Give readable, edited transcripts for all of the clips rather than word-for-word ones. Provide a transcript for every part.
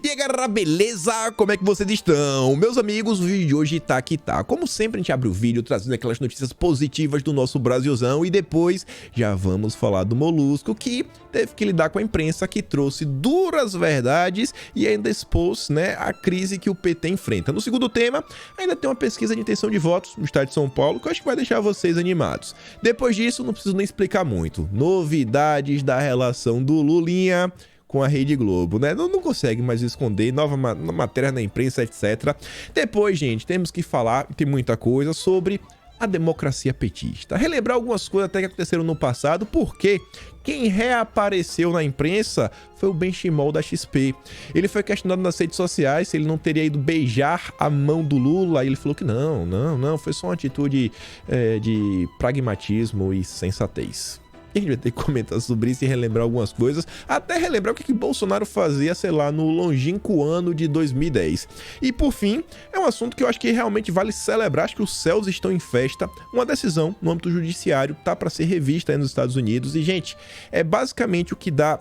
E aí galera, beleza? Como é que vocês estão? Meus amigos, o vídeo de hoje tá que tá. Como sempre, a gente abre o vídeo trazendo aquelas notícias positivas do nosso Brasilzão e depois já vamos falar do Molusco, que teve que lidar com a imprensa que trouxe duras verdades e ainda expôs, né, a crise que o PT enfrenta. No segundo tema, ainda tem uma pesquisa de intenção de votos no estado de São Paulo que eu acho que vai deixar vocês animados. Depois disso, não preciso nem explicar muito. Novidades da relação do Lulinha com a Rede Globo, né? Não consegue mais esconder, nova matéria na imprensa, etc. Depois, gente, temos que falar, tem muita coisa, sobre a democracia petista. Relembrar algumas coisas até que aconteceram no passado, porque quem reapareceu na imprensa foi o Benchimol da XP. Ele foi questionado nas redes sociais se ele não teria ido beijar a mão do Lula, e ele falou que não, foi só uma atitude de pragmatismo e sensatez. E a gente vai ter que comentar sobre isso e relembrar algumas coisas, até relembrar o que Bolsonaro fazia, sei lá, no longínquo ano de 2010. E por fim, é um assunto que eu acho que realmente vale celebrar, acho que os céus estão em festa. Uma decisão no âmbito judiciário tá para ser revista aí nos Estados Unidos e, gente, é basicamente o que dá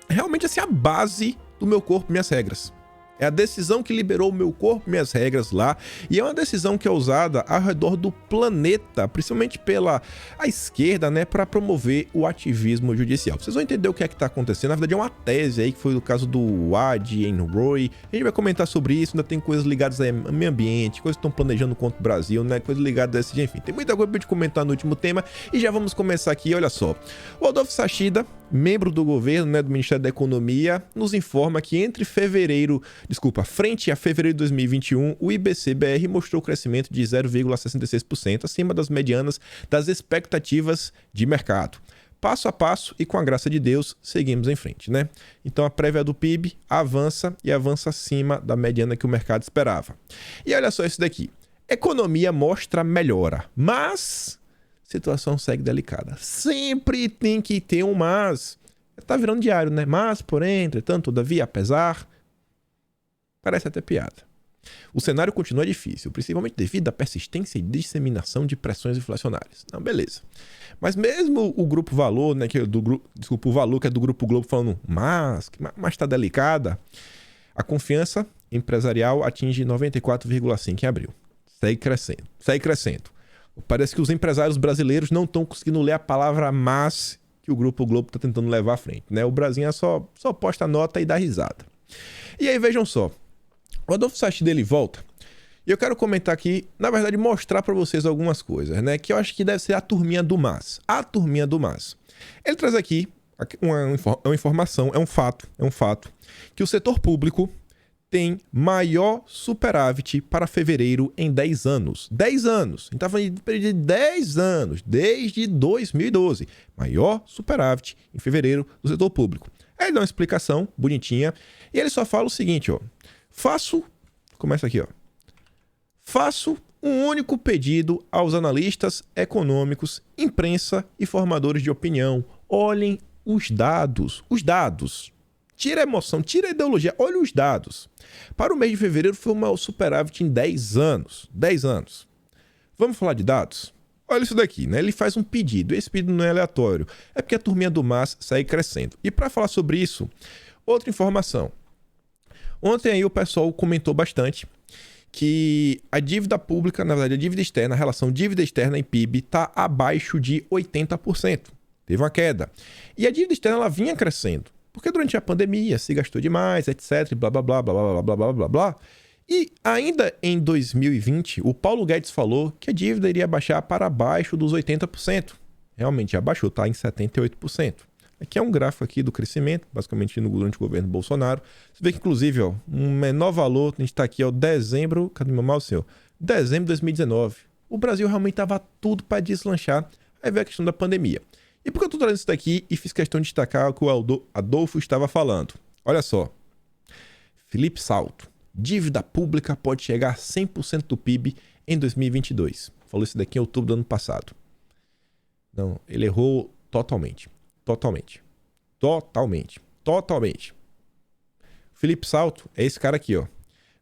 realmente assim a base do Meu Corpo, Minhas Regras. É a decisão que liberou o Meu Corpo, Minhas Regras lá, e é uma decisão que é usada ao redor do planeta, principalmente pela esquerda, né, para promover o ativismo judicial. Vocês vão entender o que é que está acontecendo. Na verdade, é uma tese aí que foi o caso do Wade em Roy. A gente vai comentar sobre isso, ainda tem coisas ligadas ao meio ambiente, coisas que estão planejando contra o Brasil, né, coisas ligadas a esse, enfim. Tem muita coisa para gente comentar no último tema e já vamos começar aqui, olha só. O Adolfo Sachida, membro do governo, né, do Ministério da Economia, nos informa que frente a fevereiro de 2021, o IBC-BR mostrou crescimento de 0,66%, acima das medianas das expectativas de mercado. Passo a passo e com a graça de Deus, seguimos em frente, né? Então a prévia do PIB avança e avança acima da mediana que o mercado esperava. E olha só isso daqui. Economia mostra melhora, mas situação segue delicada. Sempre tem que ter um mas. Tá virando diário, né? Mas, porém, entretanto, todavia, apesar... Parece até piada. O cenário continua difícil, principalmente devido à persistência e disseminação de pressões inflacionárias. Não, beleza. Mas mesmo o Grupo Valor, né, o Valor, que é do Grupo Globo, falando mas tá delicada, a confiança empresarial atinge 94,5 em abril. Segue crescendo. Parece que os empresários brasileiros não estão conseguindo ler a palavra mas que o Grupo Globo está tentando levar à frente, né? O Brasil só posta nota e dá risada. E aí, vejam só. O Adolfo Sachida, ele volta, e eu quero comentar aqui, na verdade, mostrar para vocês algumas coisas, né? Que eu acho que deve ser a turminha do mas. A turminha do mas. Ele traz aqui uma informação, é um fato, que o setor público tem maior superávit para fevereiro em 10 anos. 10 anos. A gente está falando de período de 10 anos, desde 2012. Maior superávit em fevereiro do setor público. Aí ele dá uma explicação bonitinha, e ele só fala o seguinte, ó. Começa aqui, ó. Faço um único pedido aos analistas econômicos, imprensa e formadores de opinião. Olhem os dados. Tira a emoção, tira a ideologia, olha os dados. Para o mês de fevereiro foi uma superávit em 10 anos. 10 anos. Vamos falar de dados? Olha isso daqui, né? Ele faz um pedido. Esse pedido não é aleatório. É porque a turminha do MAS segue crescendo. E para falar sobre isso, outra informação. Ontem aí o pessoal comentou bastante que a dívida pública, na verdade a dívida externa, a relação dívida externa em PIB está abaixo de 80%. Teve uma queda. E a dívida externa ela vinha crescendo, porque durante a pandemia se gastou demais, etc, blá blá blá blá blá blá blá blá blá. E ainda em 2020, o Paulo Guedes falou que a dívida iria baixar para abaixo dos 80%. Realmente já baixou, está em 78%. Aqui é um gráfico aqui do crescimento, basicamente durante o governo Bolsonaro. Você vê que, inclusive, ó, um menor valor, a gente está aqui, ó, dezembro, cadê meu mouse, senhor? Dezembro de 2019. O Brasil realmente estava tudo para deslanchar. Aí veio a questão da pandemia. E por que eu estou trazendo isso daqui e fiz questão de destacar o que o Adolfo estava falando? Olha só. Felipe Salto. Dívida pública pode chegar a 100% do PIB em 2022. Falou isso daqui em outubro do ano passado. Não, ele errou totalmente. Felipe Salto é esse cara aqui, ó.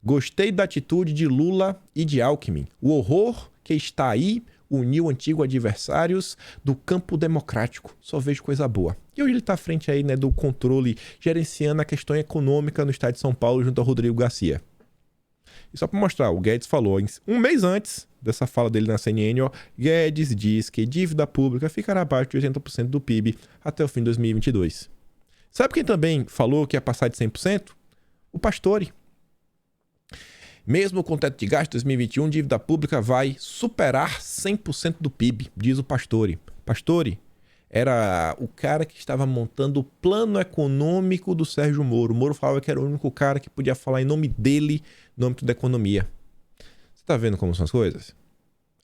Gostei da atitude de Lula e de Alckmin. O horror que está aí uniu antigos adversários do campo democrático. Só vejo coisa boa. E hoje ele está à frente aí, né, do controle, gerenciando a questão econômica no estado de São Paulo junto ao Rodrigo Garcia. E só para mostrar, o Guedes falou, um mês antes dessa fala dele na CNN, ó, Guedes diz que dívida pública ficará abaixo de 80% do PIB até o fim de 2022. Sabe quem também falou que ia passar de 100%? O Pastore. Mesmo com o teto de gasto de 2021, dívida pública vai superar 100% do PIB, diz o Pastore. Pastore era o cara que estava montando o plano econômico do Sérgio Moro. O Moro falava que era o único cara que podia falar em nome dele no âmbito da economia. Você tá vendo como são as coisas?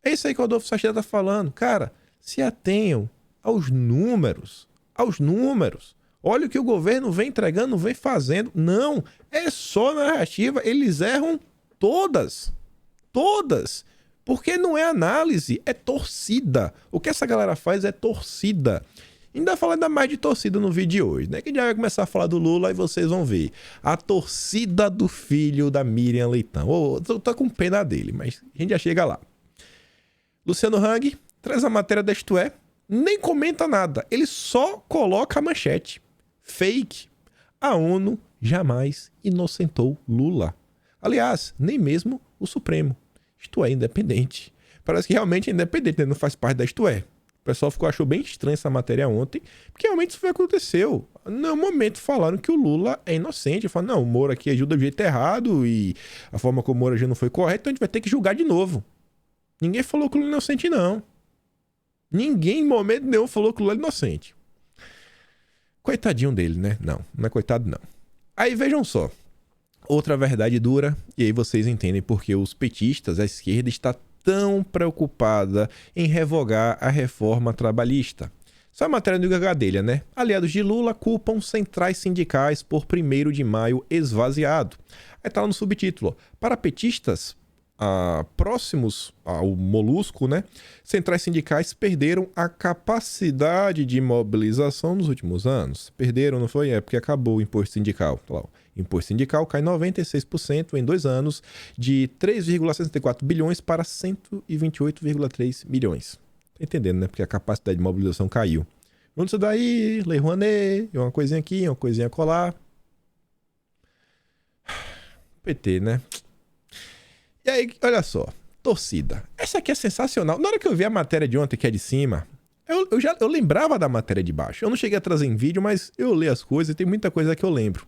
É isso aí que o Adolfo Sacheda tá falando. Cara, se atenham aos números. Aos números. Olha o que o governo vem entregando, vem fazendo. Não, é só narrativa. Eles erram todas. Todas. Porque não é análise, é torcida. O que essa galera faz é torcida. Ainda fala ainda mais de torcida no vídeo de hoje, né? Que já vai começar a falar do Lula e vocês vão ver. A torcida do filho da Miriam Leitão. Oh, tô com pena dele, mas a gente já chega lá. Luciano Hang traz a matéria da Isto É, nem comenta nada. Ele só coloca a manchete. Fake. A ONU jamais inocentou Lula. Aliás, nem mesmo o Supremo. Isto É independente. Parece que realmente é independente, né? Não faz parte da Isto É. O pessoal achou bem estranha essa matéria ontem, porque realmente isso foi aconteceu. No momento falaram que o Lula é inocente. Falaram, não, o Moro aqui agiu do jeito errado e a forma como o Moro agiu não foi correta, então a gente vai ter que julgar de novo. Ninguém falou que o Lula é inocente, não. Ninguém, em momento nenhum, falou que o Lula é inocente. Coitadinho dele, né? Não é coitado, não. Aí vejam só. Outra verdade dura, e aí vocês entendem porque os petistas, a esquerda, está tão preocupada em revogar a reforma trabalhista. Só a matéria do Gadelha, né? Aliados de Lula culpam centrais sindicais por 1º de maio esvaziado. Aí tá lá no subtítulo. Para petistas próximos ao molusco, né? Centrais sindicais perderam a capacidade de mobilização nos últimos anos. Perderam, não foi? É porque acabou o imposto sindical. Tá lá, ó. Imposto sindical cai 96% em 2 anos, de 3,64 bilhões para 128,3 bilhões. Tá entendendo, né? Porque a capacidade de mobilização caiu. Vamos isso daí, Lei Rouanet, uma coisinha aqui, uma coisinha colar. PT, né? E aí, olha só, torcida. Essa aqui é sensacional. Na hora que eu vi a matéria de ontem, que é de cima, eu lembrava da matéria de baixo. Eu não cheguei a trazer em vídeo, mas eu leio as coisas e tem muita coisa que eu lembro.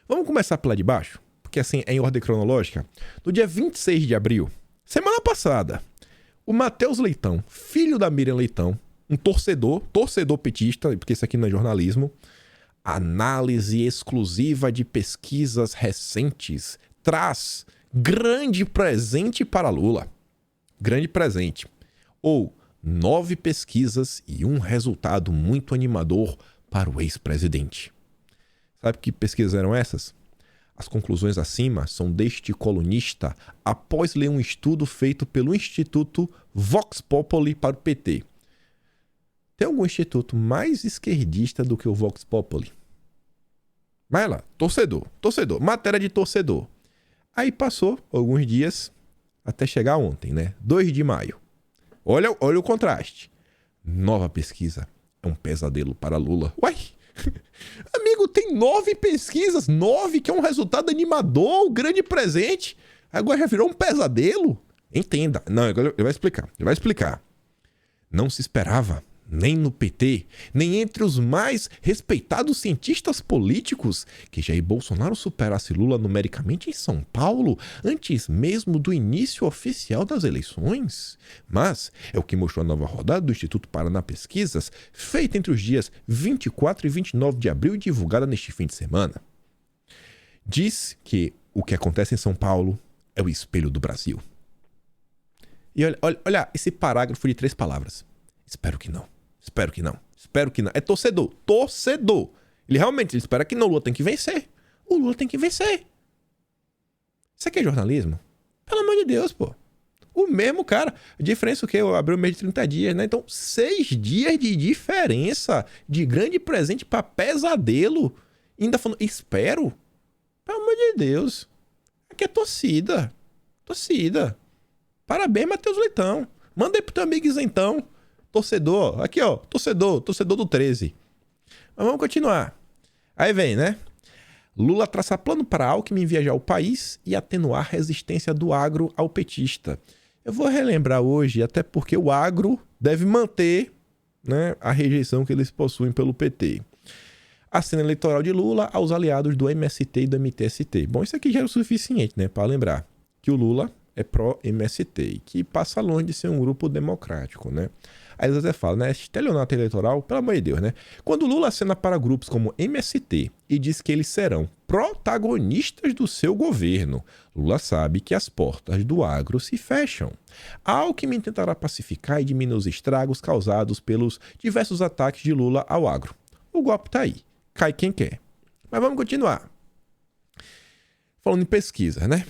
Vamos começar pela de baixo, porque assim é em ordem cronológica. No dia 26 de abril, semana passada, o Matheus Leitão, filho da Miriam Leitão, um torcedor petista, porque isso aqui não é jornalismo, análise exclusiva de pesquisas recentes, traz grande presente para Lula. Grande presente. Ou 9 pesquisas e um resultado muito animador para o ex-presidente. Sabe que pesquisas eram essas? As conclusões acima são deste colunista após ler um estudo feito pelo Instituto Vox Populi para o PT. Tem algum instituto mais esquerdista do que o Vox Populi? Vai lá, torcedor, matéria de torcedor. Aí passou alguns dias até chegar ontem, né? 2 de maio. Olha o contraste. Nova pesquisa. É um pesadelo para Lula. Uai! Amigo, tem 9 pesquisas. 9, que é um resultado animador, um grande presente. Agora já virou um pesadelo? Entenda. Não, agora ele vai explicar. Não se esperava, nem no PT, nem entre os mais respeitados cientistas políticos, que Jair Bolsonaro superasse Lula numericamente em São Paulo antes mesmo do início oficial das eleições. Mas é o que mostrou a nova rodada do Instituto Paraná Pesquisas, feita entre os dias 24 e 29 de abril e divulgada neste fim de semana. Diz que o que acontece em São Paulo é o espelho do Brasil. E olha esse parágrafo de 3 palavras. Espero que não. Espero que não. Espero que não. É torcedor. Torcedor. Ele realmente espera que não. O Lula tem que vencer. O Lula tem que vencer. Isso aqui é jornalismo? Pelo amor de Deus, pô. O mesmo cara. A diferença é o quê? Eu abri o mês de 30 dias, né? Então, 6 dias de diferença de grande presente pra pesadelo. Ainda falando, espero? Pelo amor de Deus. Aqui é torcida. Torcida. Parabéns, Matheus Leitão. Manda aí pro teu amigo isentão, torcedor. Aqui, ó, torcedor do 13. Mas vamos continuar. Aí vem, né? Lula traça plano para Alckmin viajar ao país e atenuar a resistência do agro ao petista. Eu vou relembrar hoje, até porque o agro deve manter, né, a rejeição que eles possuem pelo PT. A cena eleitoral de Lula aos aliados do MST e do MTST. Bom, isso aqui já é o suficiente, né, para lembrar que o Lula é pró-MST e que passa longe de ser um grupo democrático, né? Aí eles até falam, né? Estelionato eleitoral, pelo amor de Deus, né? Quando Lula acena para grupos como MST e diz que eles serão protagonistas do seu governo, Lula sabe que as portas do agro se fecham. Alckmin tentará pacificar e diminuir os estragos causados pelos diversos ataques de Lula ao agro. O golpe tá aí. Cai quem quer. Mas vamos continuar. Falando em pesquisa, né?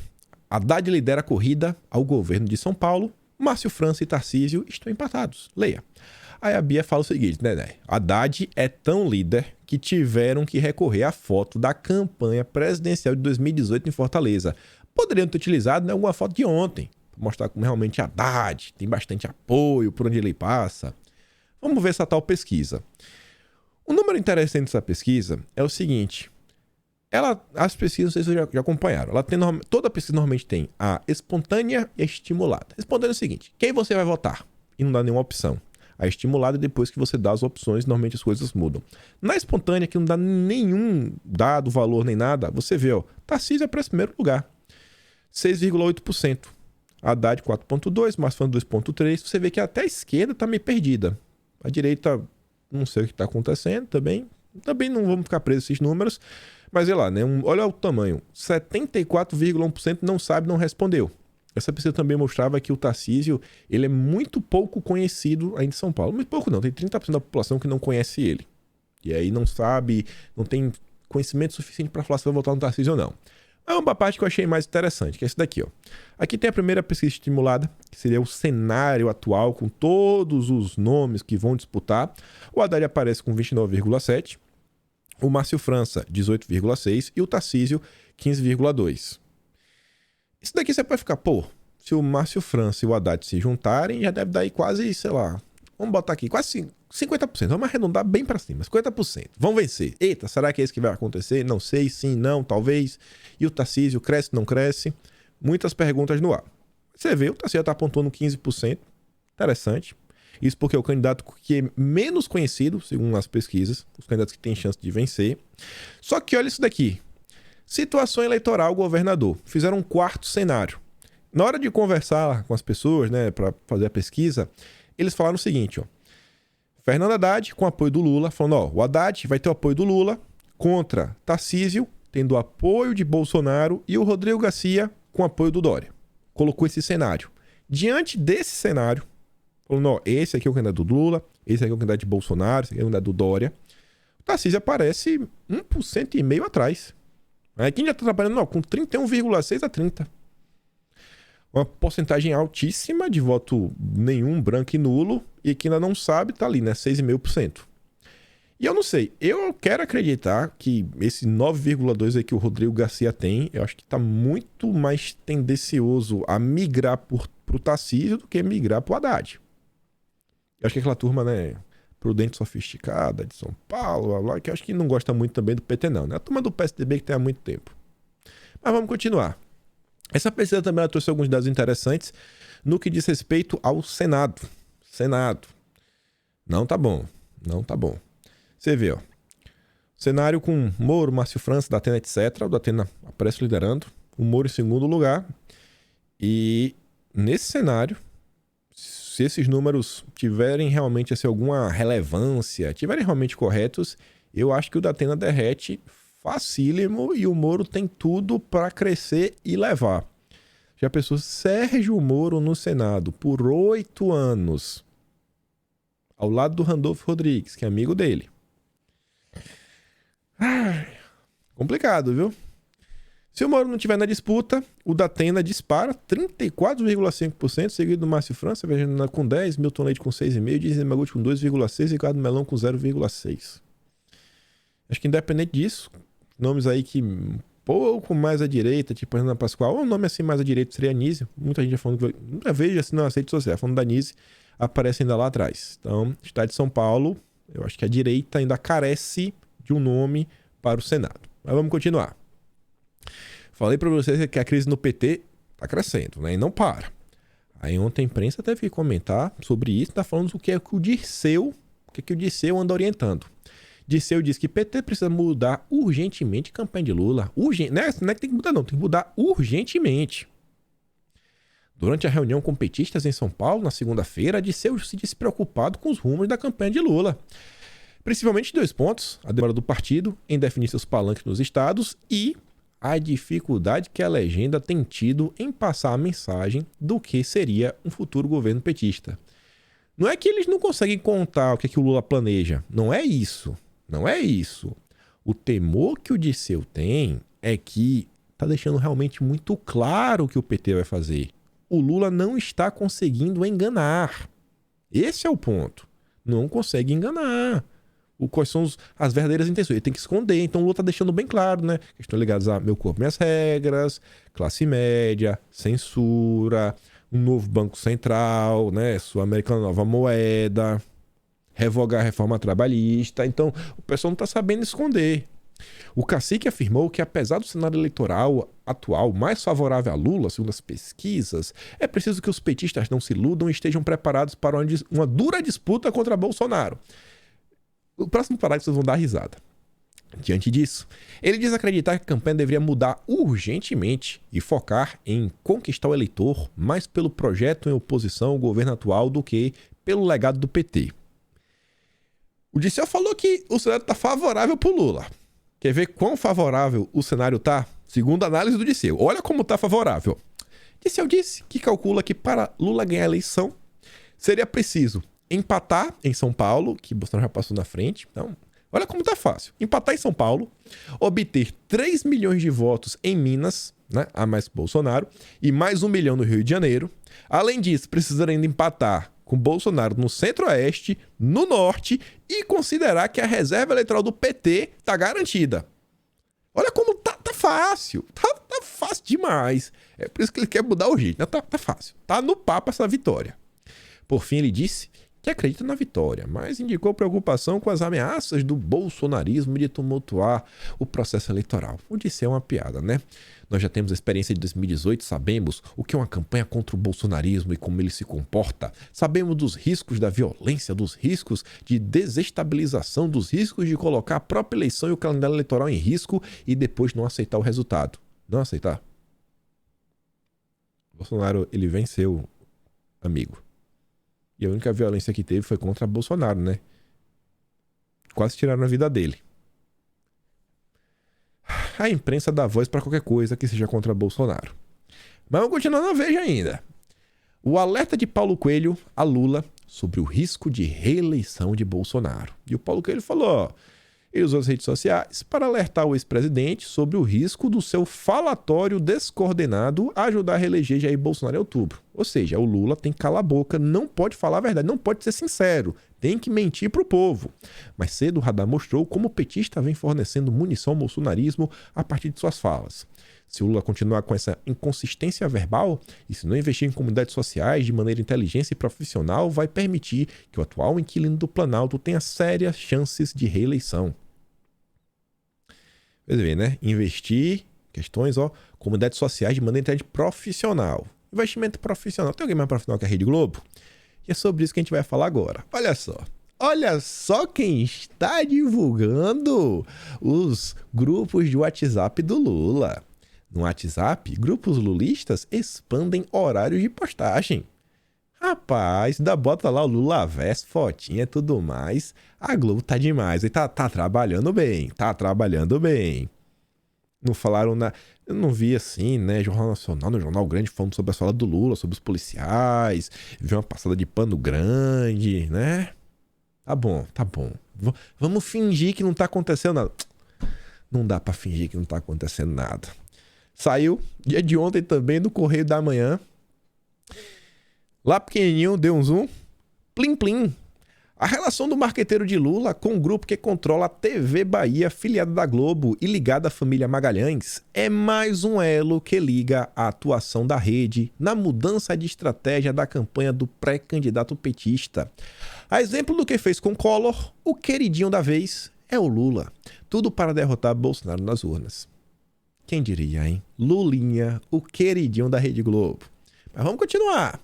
Haddad lidera a corrida ao governo de São Paulo. Márcio França e Tarcísio estão empatados. Leia. Aí a Bia fala o seguinte, né? Haddad é tão líder que tiveram que recorrer à foto da campanha presidencial de 2018 em Fortaleza. Poderiam ter utilizado, né, alguma foto de ontem, para mostrar como realmente Haddad tem bastante apoio por onde ele passa. Vamos ver essa tal pesquisa. Um número interessante dessa pesquisa é o seguinte. As pesquisas, não sei se vocês já acompanharam. Toda pesquisa normalmente tem a espontânea e a estimulada. Espontânea é o seguinte: quem você vai votar? E não dá nenhuma opção. A estimulada é depois que você dá as opções, normalmente as coisas mudam. Na espontânea, que não dá nenhum dado, valor nem nada, você vê, ó, Tarcísio é para esse primeiro lugar. 6,8%. Haddad 4,2%, Márcio França 2,3%. Você vê que até a esquerda está meio perdida. A direita, não sei o que está acontecendo também. Também não vamos ficar presos esses números. Mas olha lá, né? Olha o tamanho. 74,1% não sabe, não respondeu. Essa pesquisa também mostrava que o Tarcísio, ele é muito pouco conhecido ainda em São Paulo. Muito pouco não, tem 30% da população que não conhece ele. E aí não sabe, não tem conhecimento suficiente para falar se vai votar no Tarcísio ou não. É uma parte que eu achei mais interessante, que é esse daqui, ó. Aqui tem a primeira pesquisa estimulada, que seria o cenário atual, com todos os nomes que vão disputar. O Haddad aparece com 29,7%. O Márcio França, 18,6%, e o Tarcísio, 15,2%. Isso daqui você pode ficar, pô, se o Márcio França e o Haddad se juntarem, já deve dar aí quase, sei lá, vamos botar aqui, quase 50%. Vamos arredondar bem para cima, 50%. Vão vencer. Eita, será que é isso que vai acontecer? Não sei, sim, não, talvez. E o Tarcísio cresce, não cresce? Muitas perguntas no ar. Você vê, o Tarcísio está apontando 15%. Interessante. Isso porque é o candidato que é menos conhecido, segundo as pesquisas, os candidatos que têm chance de vencer. Só que olha isso daqui. Situação eleitoral governador. Fizeram um quarto cenário. Na hora de conversar com as pessoas, né, para fazer a pesquisa, eles falaram o seguinte, ó. Fernando Haddad com apoio do Lula, falando, ó, o Haddad vai ter o apoio do Lula contra Tarcísio, tendo o apoio de Bolsonaro, e o Rodrigo Garcia com apoio do Dória. Colocou esse cenário. Diante desse cenário, falando, ó, esse aqui é o candidato do Lula, esse aqui é o candidato de Bolsonaro, esse aqui é o candidato do Dória. O Tarcísio aparece 1,5% atrás. Aí quem já está trabalhando, ó, com 31,6% a 30%. Uma porcentagem altíssima de voto nenhum, branco e nulo, e que ainda não sabe, tá ali, né? 6,5%. E eu não sei, eu quero acreditar que esse 9,2% aí que o Rodrigo Garcia tem, eu acho que tá muito mais tendencioso a migrar pro Tarcísio do que migrar pro Haddad. Eu acho que aquela turma, né, prudente, sofisticada, de São Paulo, blá, blá, que eu acho que não gosta muito também do PT não, né? A turma do PSDB que tem há muito tempo. Mas vamos continuar. Essa pesquisa também trouxe alguns dados interessantes no que diz respeito ao Senado. Senado. Não tá bom. Não tá bom. Você vê, ó. Cenário com Moro, Márcio França, Datena, etc. O Datena aparece liderando. O Moro em segundo lugar. E nesse cenário, se esses números tiverem realmente assim, alguma relevância, tiverem realmente corretos, eu acho que o Datena derrete facílimo e o Moro tem tudo para crescer e levar. Já pensou Sérgio Moro no Senado por 8 anos, ao lado do Randolfo Rodrigues, que é amigo dele. Complicado, viu? Se o Moro não estiver na disputa, o Datena dispara 34,5%, seguido do Márcio França, com 10%, Milton Leite com 6,5%, Dizem Maguti com 2,6% e Ricardo Melão com 0,6%. Acho que independente disso, nomes aí que pouco mais à direita, tipo Ana Pascoal, ou um nome assim mais à direita seria Anísio. Muita gente já falando, nunca vejo assim nas redes sociais, falando da Anísio, aparece ainda lá atrás. Então, Estado de São Paulo, eu acho que a direita ainda carece de um nome para o Senado. Mas vamos continuar. Falei para vocês que a crise no PT tá crescendo, né? E não para. Aí ontem a imprensa teve que comentar sobre isso, tá falando o que é que o Dirceu anda orientando. Dirceu diz que PT precisa mudar urgentemente a campanha de Lula. Não é que tem que mudar não, tem que mudar urgentemente. Durante a reunião com petistas em São Paulo, na segunda-feira, Dirceu se disse preocupado com os rumos da campanha de Lula. Principalmente 2 pontos: a demora do partido em definir seus palanques nos estados e a dificuldade que a legenda tem tido em passar a mensagem do que seria um futuro governo petista. Não é que eles não conseguem contar o que é que o Lula planeja. Não é isso. Não é isso. O temor que o Dirceu tem é que está deixando realmente muito claro o que o PT vai fazer. O Lula não está conseguindo enganar. Esse é o ponto. Não consegue enganar. Quais são as verdadeiras intenções? Ele tem que esconder. Então o Lula está deixando bem claro, né? Estão ligados a meu corpo, minhas regras, classe média, censura, um novo banco central, né? Sul-Americana, nova moeda, revogar a reforma trabalhista. Então o pessoal não está sabendo esconder. O cacique afirmou que, apesar do cenário eleitoral atual mais favorável a Lula, segundo as pesquisas, é preciso que os petistas não se iludam e estejam preparados para uma dura disputa contra Bolsonaro. O próximo parágrafo vocês vão dar risada. Diante disso, ele diz acreditar que a campanha deveria mudar urgentemente e focar em conquistar o eleitor mais pelo projeto em oposição ao governo atual do que pelo legado do PT. O Dirceu falou que o cenário está favorável para o Lula. Quer ver quão favorável o cenário está? Segundo a análise do Dirceu. Olha como está favorável. Dirceu disse que calcula que para Lula ganhar a eleição seria preciso empatar em São Paulo, que Bolsonaro já passou na frente. Então, olha como tá fácil. Empatar em São Paulo, obter 3 milhões de votos em Minas, né, a mais que Bolsonaro, e mais 1 milhão no Rio de Janeiro. Além disso, precisaria ainda empatar com Bolsonaro no Centro-Oeste, no Norte, e considerar que a reserva eleitoral do PT tá garantida. Olha como tá fácil. Tá fácil demais. É por isso que ele quer mudar o jeito. Tá fácil. Tá no papo essa vitória. Por fim, ele disse que acredita na vitória, mas indicou preocupação com as ameaças do bolsonarismo de tumultuar o processo eleitoral. O disse é uma piada, né? Nós já temos a experiência de 2018, sabemos o que é uma campanha contra o bolsonarismo e como ele se comporta. Sabemos dos riscos da violência, dos riscos de desestabilização, dos riscos de colocar a própria eleição e o calendário eleitoral em risco e depois não aceitar o resultado. Não aceitar. Bolsonaro, ele venceu, amigo. E a única violência que teve foi contra Bolsonaro, né? Quase tiraram a vida dele. A imprensa dá voz para qualquer coisa que seja contra Bolsonaro. Mas vamos continuar na Veja ainda. O alerta de Paulo Coelho a Lula sobre o risco de reeleição de Bolsonaro. E o Paulo Coelho falou, ó, ele usou as redes sociais para alertar o ex-presidente sobre o risco do seu falatório descoordenado a ajudar a reeleger Jair Bolsonaro em outubro. Ou seja, o Lula tem que calar a boca, não pode falar a verdade, não pode ser sincero, tem que mentir para o povo. Mas cedo o radar mostrou como o petista vem fornecendo munição ao bolsonarismo a partir de suas falas. Se o Lula continuar com essa inconsistência verbal e se não investir em comunidades sociais de maneira inteligente e profissional, vai permitir que o atual inquilino do Planalto tenha sérias chances de reeleição. Você vê, né? Investir questões, comunidades sociais de maneira inteligente profissional. Investimento profissional. Tem alguém mais profissional que a Rede Globo? E é sobre isso que a gente vai falar agora. Olha só. Olha só quem está divulgando os grupos de WhatsApp do Lula. No WhatsApp, grupos lulistas expandem horários de postagem. Rapaz, ainda bota lá o Lula Verso, fotinha e tudo mais. A Globo tá demais. E tá trabalhando bem, tá trabalhando bem. Não falaram na... Eu não vi assim, né? Jornal Nacional, no Jornal Grande, falando sobre a fala do Lula, sobre os policiais. Vi uma passada de pano grande, né? Tá bom, tá bom. Vamos fingir que não tá acontecendo nada. Não dá pra fingir que não tá acontecendo nada. Saiu dia de ontem também do Correio da Manhã. Lá pequenininho, deu um zoom. Plim, plim. A relação do marqueteiro de Lula com o grupo que controla a TV Bahia, filiada da Globo e ligada à família Magalhães, é mais um elo que liga a atuação da rede na mudança de estratégia da campanha do pré-candidato petista. A exemplo do que fez com Collor, o queridinho da vez é o Lula. Tudo para derrotar Bolsonaro nas urnas. Quem diria, hein? Lulinha, o queridinho da Rede Globo. Mas vamos continuar.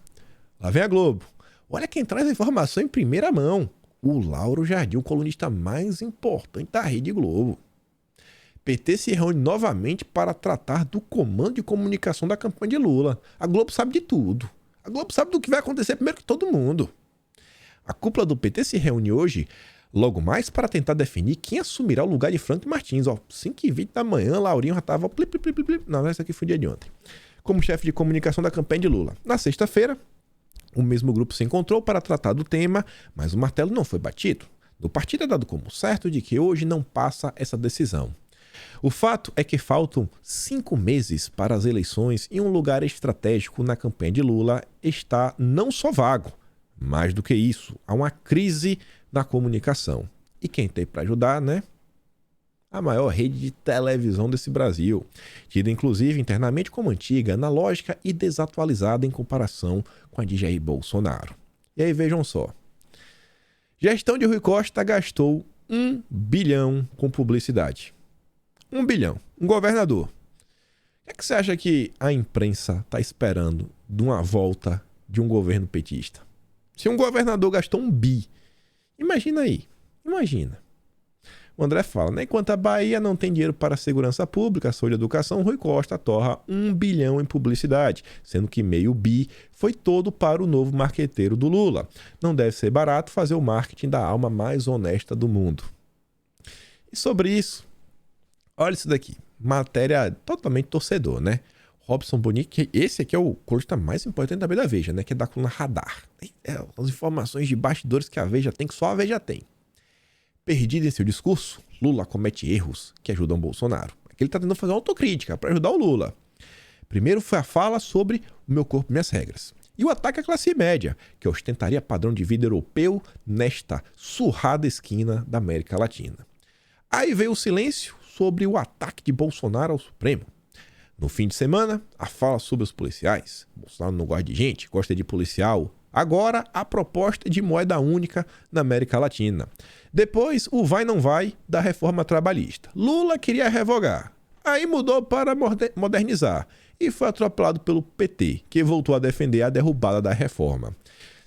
Lá vem a Globo. Olha quem traz a informação em primeira mão. O Lauro Jardim, o colunista mais importante da Rede Globo. PT se reúne novamente para tratar do comando de comunicação da campanha de Lula. A Globo sabe de tudo. A Globo sabe do que vai acontecer primeiro que todo mundo. A cúpula do PT se reúne hoje, logo mais, para tentar definir quem assumirá o lugar de Franco Martins. 5h20 da manhã, Laurinho já estava... Não, essa aqui foi dia de ontem. Como chefe de comunicação da campanha de Lula. Na sexta-feira, o mesmo grupo se encontrou para tratar do tema, mas o martelo não foi batido. No partido é dado como certo de que hoje não passa essa decisão. O fato é que faltam 5 meses para as eleições e um lugar estratégico na campanha de Lula está não só vago. Mais do que isso, há uma crise na comunicação. E quem tem para ajudar, né? A maior rede de televisão desse Brasil, tida inclusive internamente como antiga, analógica e desatualizada em comparação com a de Jair Bolsonaro. E aí vejam só. Gestão de Rui Costa gastou 1 bilhão com publicidade. 1 bilhão. Um governador. O que você acha que a imprensa está esperando de uma volta de um governo petista? Se um governador gastou 1 bi, imagina aí. Imagina. O André fala, né? Enquanto a Bahia não tem dinheiro para a segurança pública, saúde e educação, Rui Costa torra 1 bilhão em publicidade, sendo que meio bi foi todo para o novo marqueteiro do Lula. Não deve ser barato fazer o marketing da alma mais honesta do mundo. E sobre isso, olha isso daqui. Matéria totalmente torcedor, né? Robson Bonito, que esse aqui é o colunista mais importante também da Veja, né? Que é da coluna Radar. As informações de bastidores que a Veja tem, que só a Veja tem. Perdido em seu discurso, Lula comete erros que ajudam Bolsonaro. Aqui ele está tentando fazer uma autocrítica para ajudar o Lula. Primeiro foi a fala sobre o meu corpo, minhas regras. E o ataque à classe média, que ostentaria padrão de vida europeu nesta surrada esquina da América Latina. Aí veio o silêncio sobre o ataque de Bolsonaro ao Supremo. No fim de semana, a fala sobre os policiais. Bolsonaro não gosta de gente, gosta de policial. Agora, a proposta de moeda única na América Latina. Depois, o vai não vai da reforma trabalhista. Lula queria revogar. Aí mudou para modernizar. E foi atropelado pelo PT, que voltou a defender a derrubada da reforma.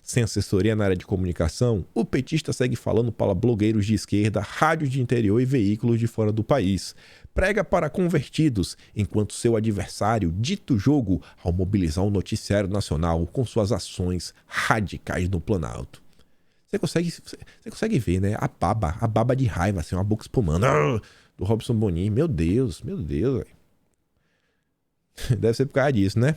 Sem assessoria na área de comunicação, o petista segue falando para blogueiros de esquerda, rádios de interior e veículos de fora do país. Prega para convertidos, enquanto seu adversário dita o jogo ao mobilizar o noticiário nacional com suas ações radicais no Planalto. Você consegue ver, né? A baba de raiva, assim, uma boca espumando. Do Robson Boninho. Meu Deus, véio. Deve ser por causa disso, né?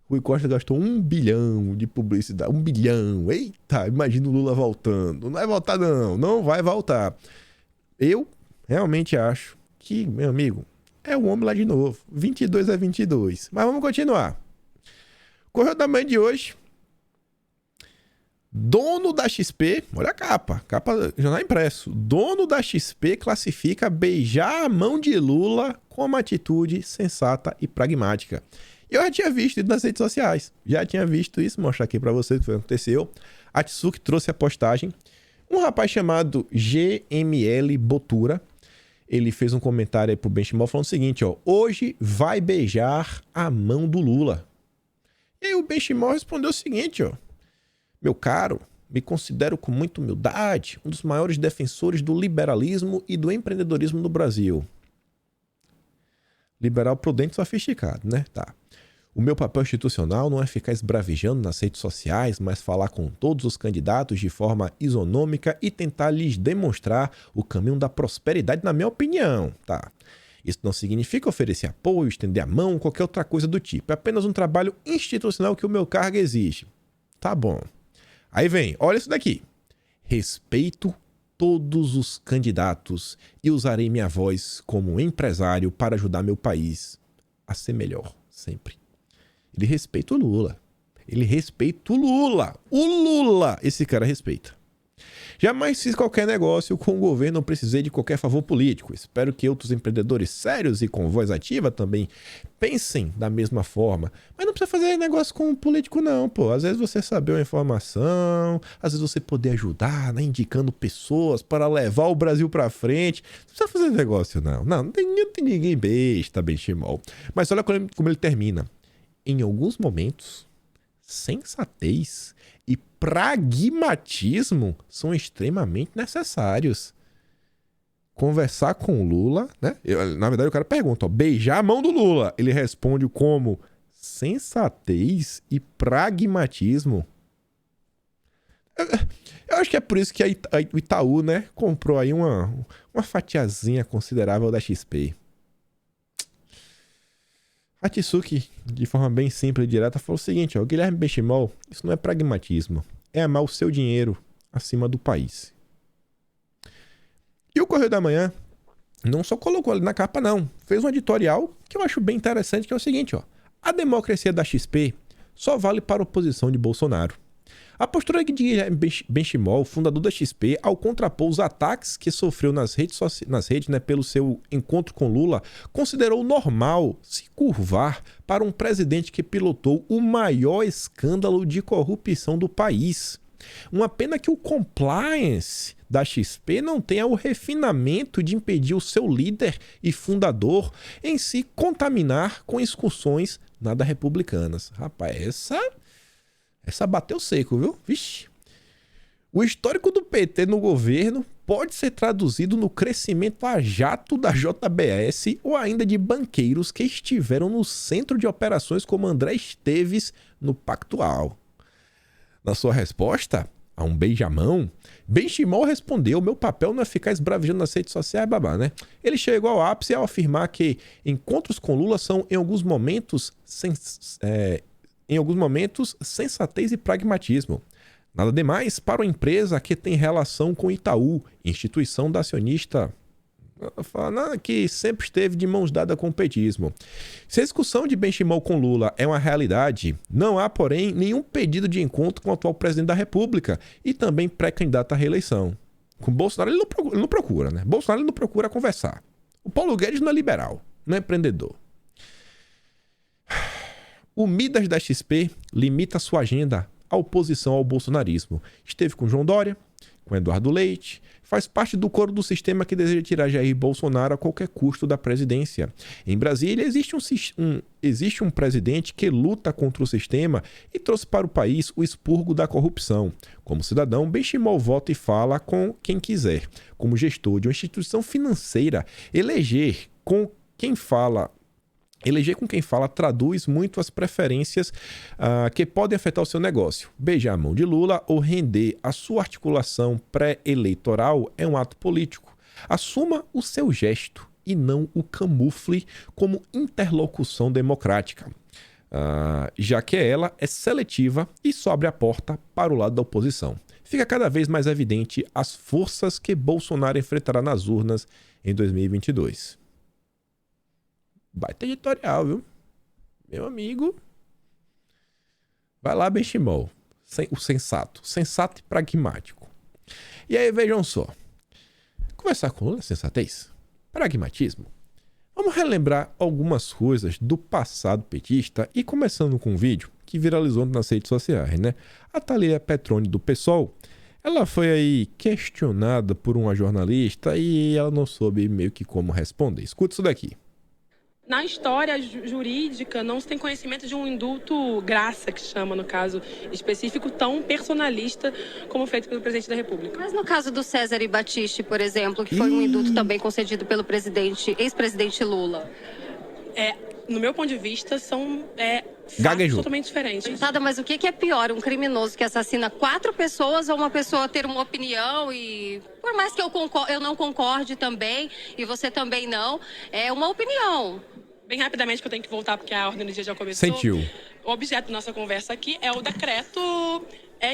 Rui Costa gastou 1 bilhão de publicidade. 1 bilhão. Eita, imagina o Lula voltando. Não vai voltar, não. Não vai voltar. Eu realmente acho que, meu amigo, é o homem lá de novo. 22-22. Mas vamos continuar. Correio da Manhã de hoje. Dono da XP, olha a capa jornal impresso. Dono da XP classifica beijar a mão de Lula com uma atitude sensata e pragmática. Eu já tinha visto isso nas redes sociais. Já tinha visto isso, vou mostrar aqui pra vocês o que aconteceu. A Tsuki trouxe a postagem. Um rapaz chamado GML Botura, ele fez um comentário aí pro Benchimol falando o seguinte, ó. Hoje vai beijar a mão do Lula. E aí o Benchimol respondeu o seguinte, ó. Meu caro, me considero com muita humildade um dos maiores defensores do liberalismo e do empreendedorismo no Brasil. Liberal prudente e sofisticado, né? Tá. O meu papel institucional não é ficar esbravejando nas redes sociais, mas falar com todos os candidatos de forma isonômica e tentar lhes demonstrar o caminho da prosperidade, na minha opinião, tá? Isso não significa oferecer apoio, estender a mão, qualquer outra coisa do tipo. É apenas um trabalho institucional que o meu cargo exige. Tá bom. Aí vem, olha isso daqui. Respeito todos os candidatos e usarei minha voz como empresário para ajudar meu país a ser melhor, sempre. Ele respeita o Lula. Ele respeita o Lula. O Lula, esse cara respeita. Jamais fiz qualquer negócio com o governo, não precisei de qualquer favor político. Espero que outros empreendedores sérios e com voz ativa também pensem da mesma forma. Mas não precisa fazer negócio com um político não, pô. Às vezes você saber uma informação, às vezes você poder ajudar, né, indicando pessoas para levar o Brasil para frente. Não precisa fazer negócio não. Não tem ninguém besta, Benchimol. Mas olha como ele termina. Em alguns momentos, sensatez e pragmatismo são extremamente necessários. Conversar com o Lula, né? Na verdade, o cara pergunta, ó, beijar a mão do Lula. Ele responde como sensatez e pragmatismo. Eu acho que é por isso que o Itaú, né, comprou aí uma fatiazinha considerável da XP. Hatsuki, de forma bem simples e direta, falou o seguinte, ó, Guilherme Benchimol, isso não é pragmatismo, é amar o seu dinheiro acima do país. E o Correio da Manhã não só colocou ali na capa, não. Fez um editorial que eu acho bem interessante, que é o seguinte, ó. A democracia da XP só vale para a oposição de Bolsonaro. A postura de Guilherme Benchimol, fundador da XP, ao contrapor os ataques que sofreu nas redes, né, pelo seu encontro com Lula, considerou normal se curvar para um presidente que pilotou o maior escândalo de corrupção do país. Uma pena que o compliance da XP não tenha o refinamento de impedir o seu líder e fundador em se contaminar com excursões nada republicanas. Rapaz, essa bateu seco, viu? Vixe. O histórico do PT no governo pode ser traduzido no crescimento a jato da JBS ou ainda de banqueiros que estiveram no centro de operações como André Esteves no Pactual. Na sua resposta a um beijamão, Benchimol respondeu: meu papel não é ficar esbravejando nas redes sociais, babá, né? Ele chegou ao ápice ao afirmar que encontros com Lula são, em alguns momentos, sensatez e pragmatismo. Nada demais para uma empresa que tem relação com Itaú, instituição da acionista que sempre esteve de mãos dadas com o petismo. Se a discussão de Benchimol com Lula é uma realidade, não há, porém, nenhum pedido de encontro com o atual presidente da República e também pré-candidato à reeleição. Com Bolsonaro ele não procura, né? Bolsonaro ele não procura conversar. O Paulo Guedes não é liberal, não é empreendedor. O Midas da XP limita sua agenda à oposição ao bolsonarismo. Esteve com João Dória, com Eduardo Leite, faz parte do coro do sistema que deseja tirar Jair Bolsonaro a qualquer custo da presidência. Em Brasília, existe um presidente que luta contra o sistema e trouxe para o país o expurgo da corrupção. Como cidadão, Benchimol vota e fala com quem quiser. Como gestor de uma instituição financeira, eleger com quem fala traduz muito as preferências que podem afetar o seu negócio. Beijar a mão de Lula ou render a sua articulação pré-eleitoral é um ato político. Assuma o seu gesto e não o camufle como interlocução democrática, já que ela é seletiva e só abre a porta para o lado da oposição. Fica cada vez mais evidente as forças que Bolsonaro enfrentará nas urnas em 2022. Baita editorial, viu? Meu amigo. Vai lá, Benchimol. O sensato. Sensato e pragmático. E aí, vejam só. Conversar com Lula é sensatez? Pragmatismo? Vamos relembrar algumas coisas do passado petista e começando com um vídeo que viralizou nas redes sociais, né? A Thalia Petroni do PSOL, ela foi aí questionada por uma jornalista e ela não soube meio que como responder. Escuta isso daqui. Na história jurídica, não se tem conhecimento de um indulto graça, que chama, no caso específico, tão personalista como feito pelo presidente da República. Mas no caso do César e Battisti, por exemplo, que foi um indulto também concedido pelo ex-presidente Lula. No meu ponto de vista, são fatos totalmente diferentes. Mas o que é pior? Um criminoso que assassina 4 pessoas ou uma pessoa ter uma opinião e... Por mais que eu não concorde também, e você também não, é uma opinião. Bem rapidamente, que eu tenho que voltar, porque a ordem do dia já começou. Sentiu. O objeto da nossa conversa aqui é o decreto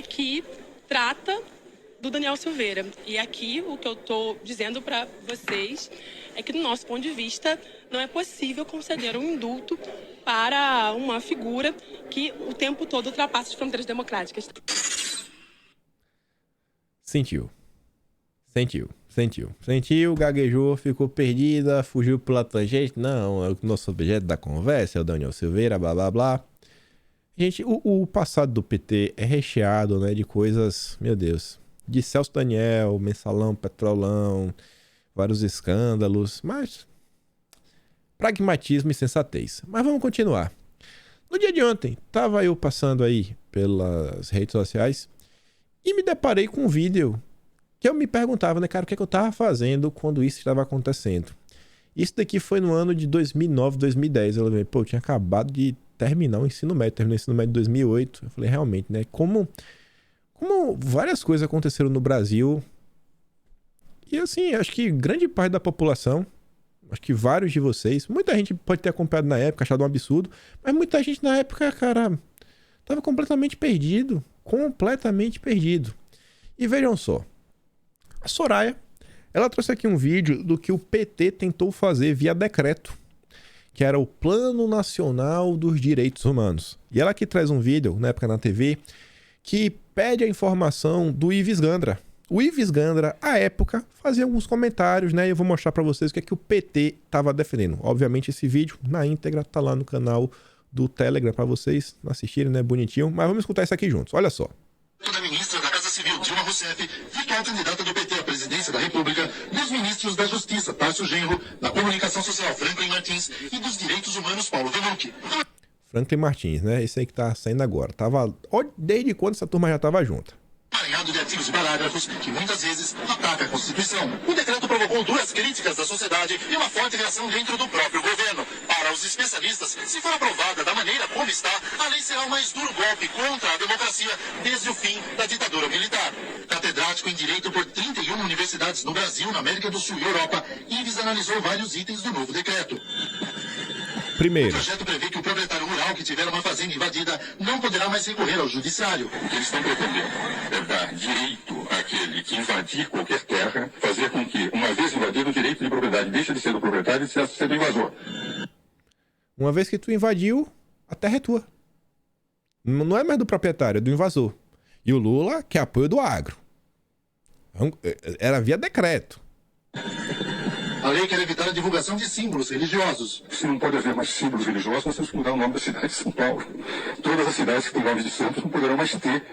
que trata do Daniel Silveira. E aqui, o que eu estou dizendo para vocês é que, do nosso ponto de vista, não é possível conceder um indulto para uma figura que o tempo todo ultrapassa as fronteiras democráticas. Sentiu, gaguejou, ficou perdida, fugiu pela tangente. Não, é o nosso objeto da conversa, é o Daniel Silveira, blá blá blá. Gente, o passado do PT é recheado, né, de coisas, meu Deus, de Celso Daniel, Mensalão, Petrolão, vários escândalos, mas pragmatismo e sensatez. Mas vamos continuar. No dia de ontem, tava eu passando aí pelas redes sociais e me deparei com um vídeo que eu me perguntava, né, cara, o que é que eu tava fazendo quando isso estava acontecendo. Isso daqui foi no ano de 2009, 2010. Eu falei, pô, eu tinha acabado de terminar o ensino médio, terminei o ensino médio em 2008. Eu falei, realmente, né, como várias coisas aconteceram no Brasil. E assim, acho que grande parte da população, acho que vários de vocês, muita gente pode ter acompanhado na época, achado um absurdo, mas muita gente na época, cara, tava completamente perdido. E vejam só, a Soraya, ela trouxe aqui um vídeo do que o PT tentou fazer via decreto, que era o Plano Nacional dos Direitos Humanos. E ela aqui traz um vídeo, na época na TV, que pede a informação do Ives Gandra. O Ives Gandra, à época, fazia alguns comentários, né? E eu vou mostrar pra vocês o que é que o PT estava defendendo. Obviamente esse vídeo, na íntegra, tá lá no canal do Telegram pra vocês assistirem, né? Bonitinho. Mas vamos escutar isso aqui juntos. Olha só. Da ministra da Casa Civil, Dilma Rousseff, virtual candidata do PT à presidência da República, dos ministros da Justiça, Tarso Genro, da Comunicação Social, Franklin Martins, e dos Direitos Humanos, Paulo Venucci. Franklin Martins, né? Esse aí que tá saindo agora. Desde quando essa turma já tava junta? Emaranhado de artigos e parágrafos que muitas vezes ataca a Constituição. O decreto provocou duras críticas da sociedade e uma forte reação dentro do próprio governo. Para os especialistas, se for aprovada da maneira como está, a lei será o mais duro golpe contra a democracia desde o fim da ditadura militar. Catedrático em Direito por 31 universidades no Brasil, na América do Sul e Europa, Ives analisou vários itens do novo decreto. Primeiro. O projeto prevê que o proprietário rural que tiver uma fazenda invadida não poderá mais recorrer ao judiciário. O que eles estão pretendendo é dar direito àquele que invadir qualquer terra, fazer com que, uma vez invadido, o direito de propriedade deixa de ser do proprietário e de ser do invasor. Uma vez que tu invadiu, a terra é tua. Não é mais do proprietário, é do invasor. E o Lula quer apoio do agro. Era via decreto. A lei quer evitar a divulgação de símbolos religiosos. Se não pode haver mais símbolos religiosos, nós temos que mudar o nome da cidade de São Paulo. Todas as cidades que têm nomes de santos não poderão mais ter.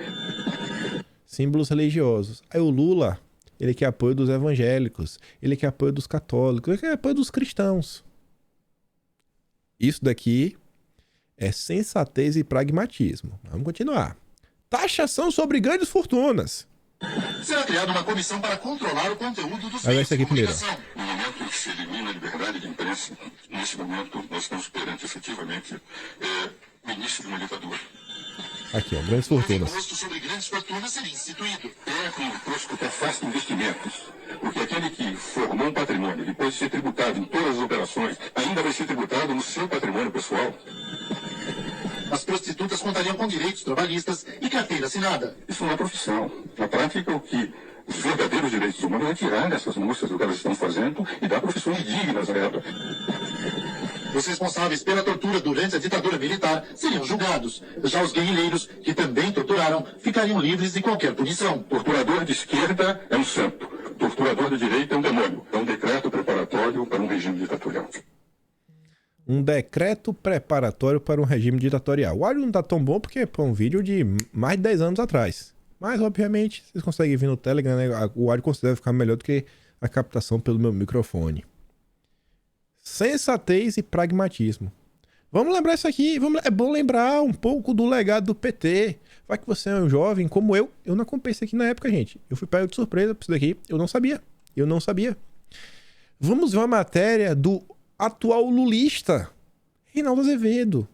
Símbolos religiosos. Aí o Lula, ele quer apoio dos evangélicos, ele quer apoio dos católicos, ele quer apoio dos cristãos. Isso daqui é sensatez e pragmatismo. Vamos continuar. Taxação sobre grandes fortunas. Será criada uma comissão para controlar o conteúdo dos Vai esse aqui primeiro. No momento que se elimina a liberdade de imprensa, nesse momento nós estamos perante, efetivamente, o início de uma ditadura. Aqui, ó, grandes fortunas. O imposto sobre grandes fortunas seria instituído. É um imposto que afasta investimentos, porque aquele que formou um patrimônio, depois de ser tributado em todas as operações, ainda vai ser tributado no seu patrimônio pessoal. As prostitutas contariam com direitos trabalhistas e carteira assinada. Isso não é profissão. Na prática, o que os verdadeiros direitos humanos é tirar dessas moças o que elas estão fazendo e dar profissões dignas a elas. Os responsáveis pela tortura durante a ditadura militar seriam julgados. Já os guerrilheiros, que também torturaram, ficariam livres de qualquer punição. Torturador de esquerda é um santo. Torturador de direita é um demônio. É um decreto preparatório para um regime ditatorial. Um decreto preparatório para um regime ditatorial. O áudio não tá tão bom porque é um vídeo de mais de 10 anos atrás. Mas, obviamente, vocês conseguem ver no Telegram, né? O áudio considera ficar melhor do que a captação pelo meu microfone. Sensatez e pragmatismo. Vamos lembrar isso aqui. É bom lembrar um pouco do legado do PT. Vai que você é um jovem como eu. Eu não acompanhei isso aqui na época, gente. Eu fui pego de surpresa por isso daqui. Eu não sabia. Vamos ver uma matéria do atual lulista, Reinaldo Azevedo.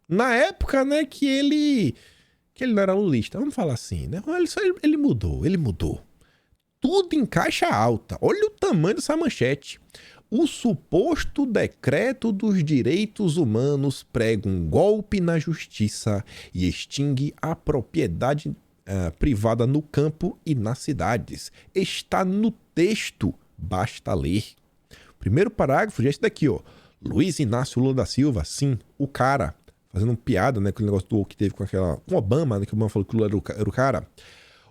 Na época, né, que ele não era lulista. Vamos falar assim, né? Ele mudou. Tudo em caixa alta. Olha o tamanho dessa manchete. O suposto decreto dos direitos humanos prega um golpe na justiça e extingue a propriedade privada no campo e nas cidades. Está no texto, basta ler. Primeiro parágrafo, já é esse daqui, ó. Luiz Inácio Lula da Silva, sim, o cara, fazendo piada, né, com o negócio que teve com Obama, né, que o Obama falou que o Lula era o cara.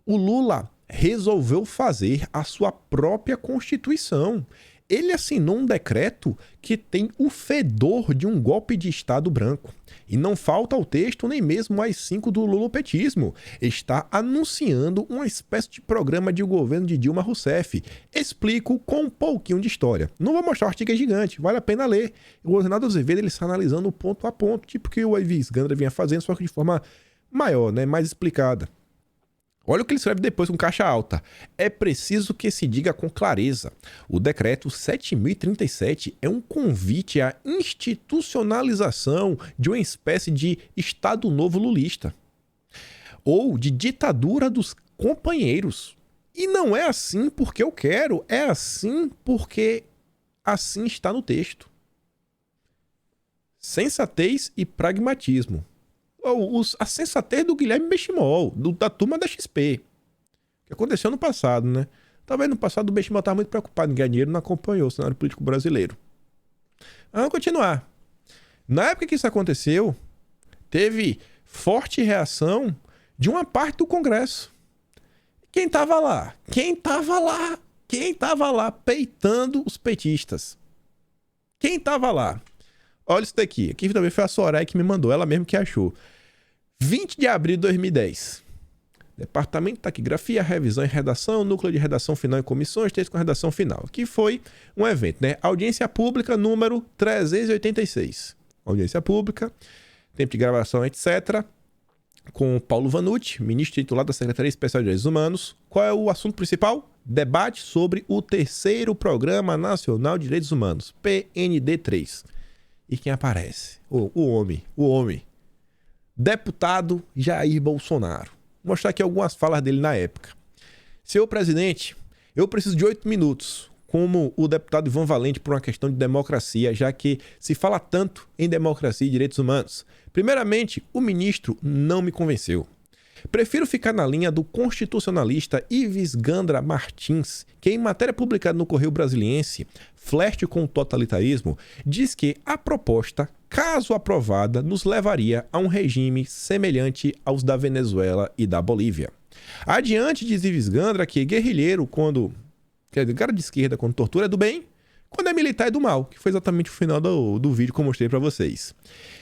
O Lula resolveu fazer a sua própria Constituição. Ele assinou um decreto que tem o fedor de um golpe de Estado branco. E não falta ao texto nem mesmo as 5 do lulopetismo. Está anunciando uma espécie de programa de governo de Dilma Rousseff. Explico com um pouquinho de história. Não vou mostrar o artigo, é gigante, vale a pena ler. O Renato Azevedo ele está analisando ponto a ponto, tipo que o Ives Gandra vinha fazendo, só que de forma maior, né, mais explicada. Olha o que ele escreve depois com caixa alta. É preciso que se diga com clareza. O decreto 7.037 é um convite à institucionalização de uma espécie de Estado Novo lulista. Ou de ditadura dos companheiros. E não é assim porque eu quero, é assim porque assim está no texto. Sensatez e pragmatismo. A sensatez do Guilherme Benchimol, da turma da XP. Que aconteceu no passado, né? Talvez no passado o Benchimol estava muito preocupado em ganhar dinheiro e não acompanhou o cenário político brasileiro. Vamos continuar. Na época que isso aconteceu, teve forte reação de uma parte do Congresso. Quem estava lá? Quem estava lá peitando os petistas? Quem estava lá? Olha isso daqui. Aqui também foi a Soraya que me mandou. Ela mesmo que achou. 20 de abril de 2010. Departamento de Taquigrafia, Revisão e Redação, Núcleo de Redação Final e Comissões, texto com redação final. Aqui foi um evento, né? Audiência Pública número 386. Audiência Pública, tempo de gravação, etc. Com Paulo Vanucci, ministro titular da Secretaria Especial de Direitos Humanos. Qual é o assunto principal? Debate sobre o 3º Programa Nacional de Direitos Humanos, PND3. E quem aparece? O homem. Deputado Jair Bolsonaro. Vou mostrar aqui algumas falas dele na época. Senhor presidente, eu preciso de 8 minutos, como o deputado Ivan Valente, por uma questão de democracia, já que se fala tanto em democracia e direitos humanos. Primeiramente, o ministro não me convenceu. Prefiro ficar na linha do constitucionalista Ives Gandra Martins, que em matéria publicada no Correio Brasiliense, Flerte com o Totalitarismo, diz que a proposta, caso aprovada, nos levaria a um regime semelhante aos da Venezuela e da Bolívia. Adiante, diz Ives Gandra que guerrilheiro, cara de esquerda, quando tortura é do bem, quando é militar é do mal, que foi exatamente o final do vídeo que eu mostrei para vocês.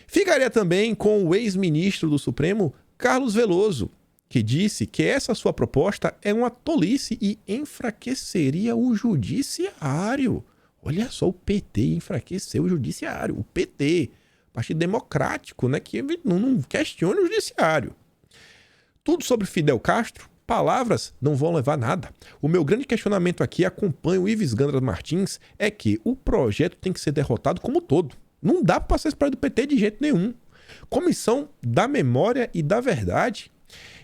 Ficaria também com o ex-ministro do Supremo, Carlos Veloso, que disse que essa sua proposta é uma tolice e enfraqueceria o judiciário. Olha só, o PT enfraqueceu o judiciário. O PT, Partido Democrático, né, que não questiona o judiciário. Tudo sobre Fidel Castro, palavras não vão levar a nada. O meu grande questionamento aqui, acompanho o Ives Gandra Martins, é que o projeto tem que ser derrotado como um todo. Não dá para passar esse projeto do PT de jeito nenhum. Comissão da Memória e da Verdade.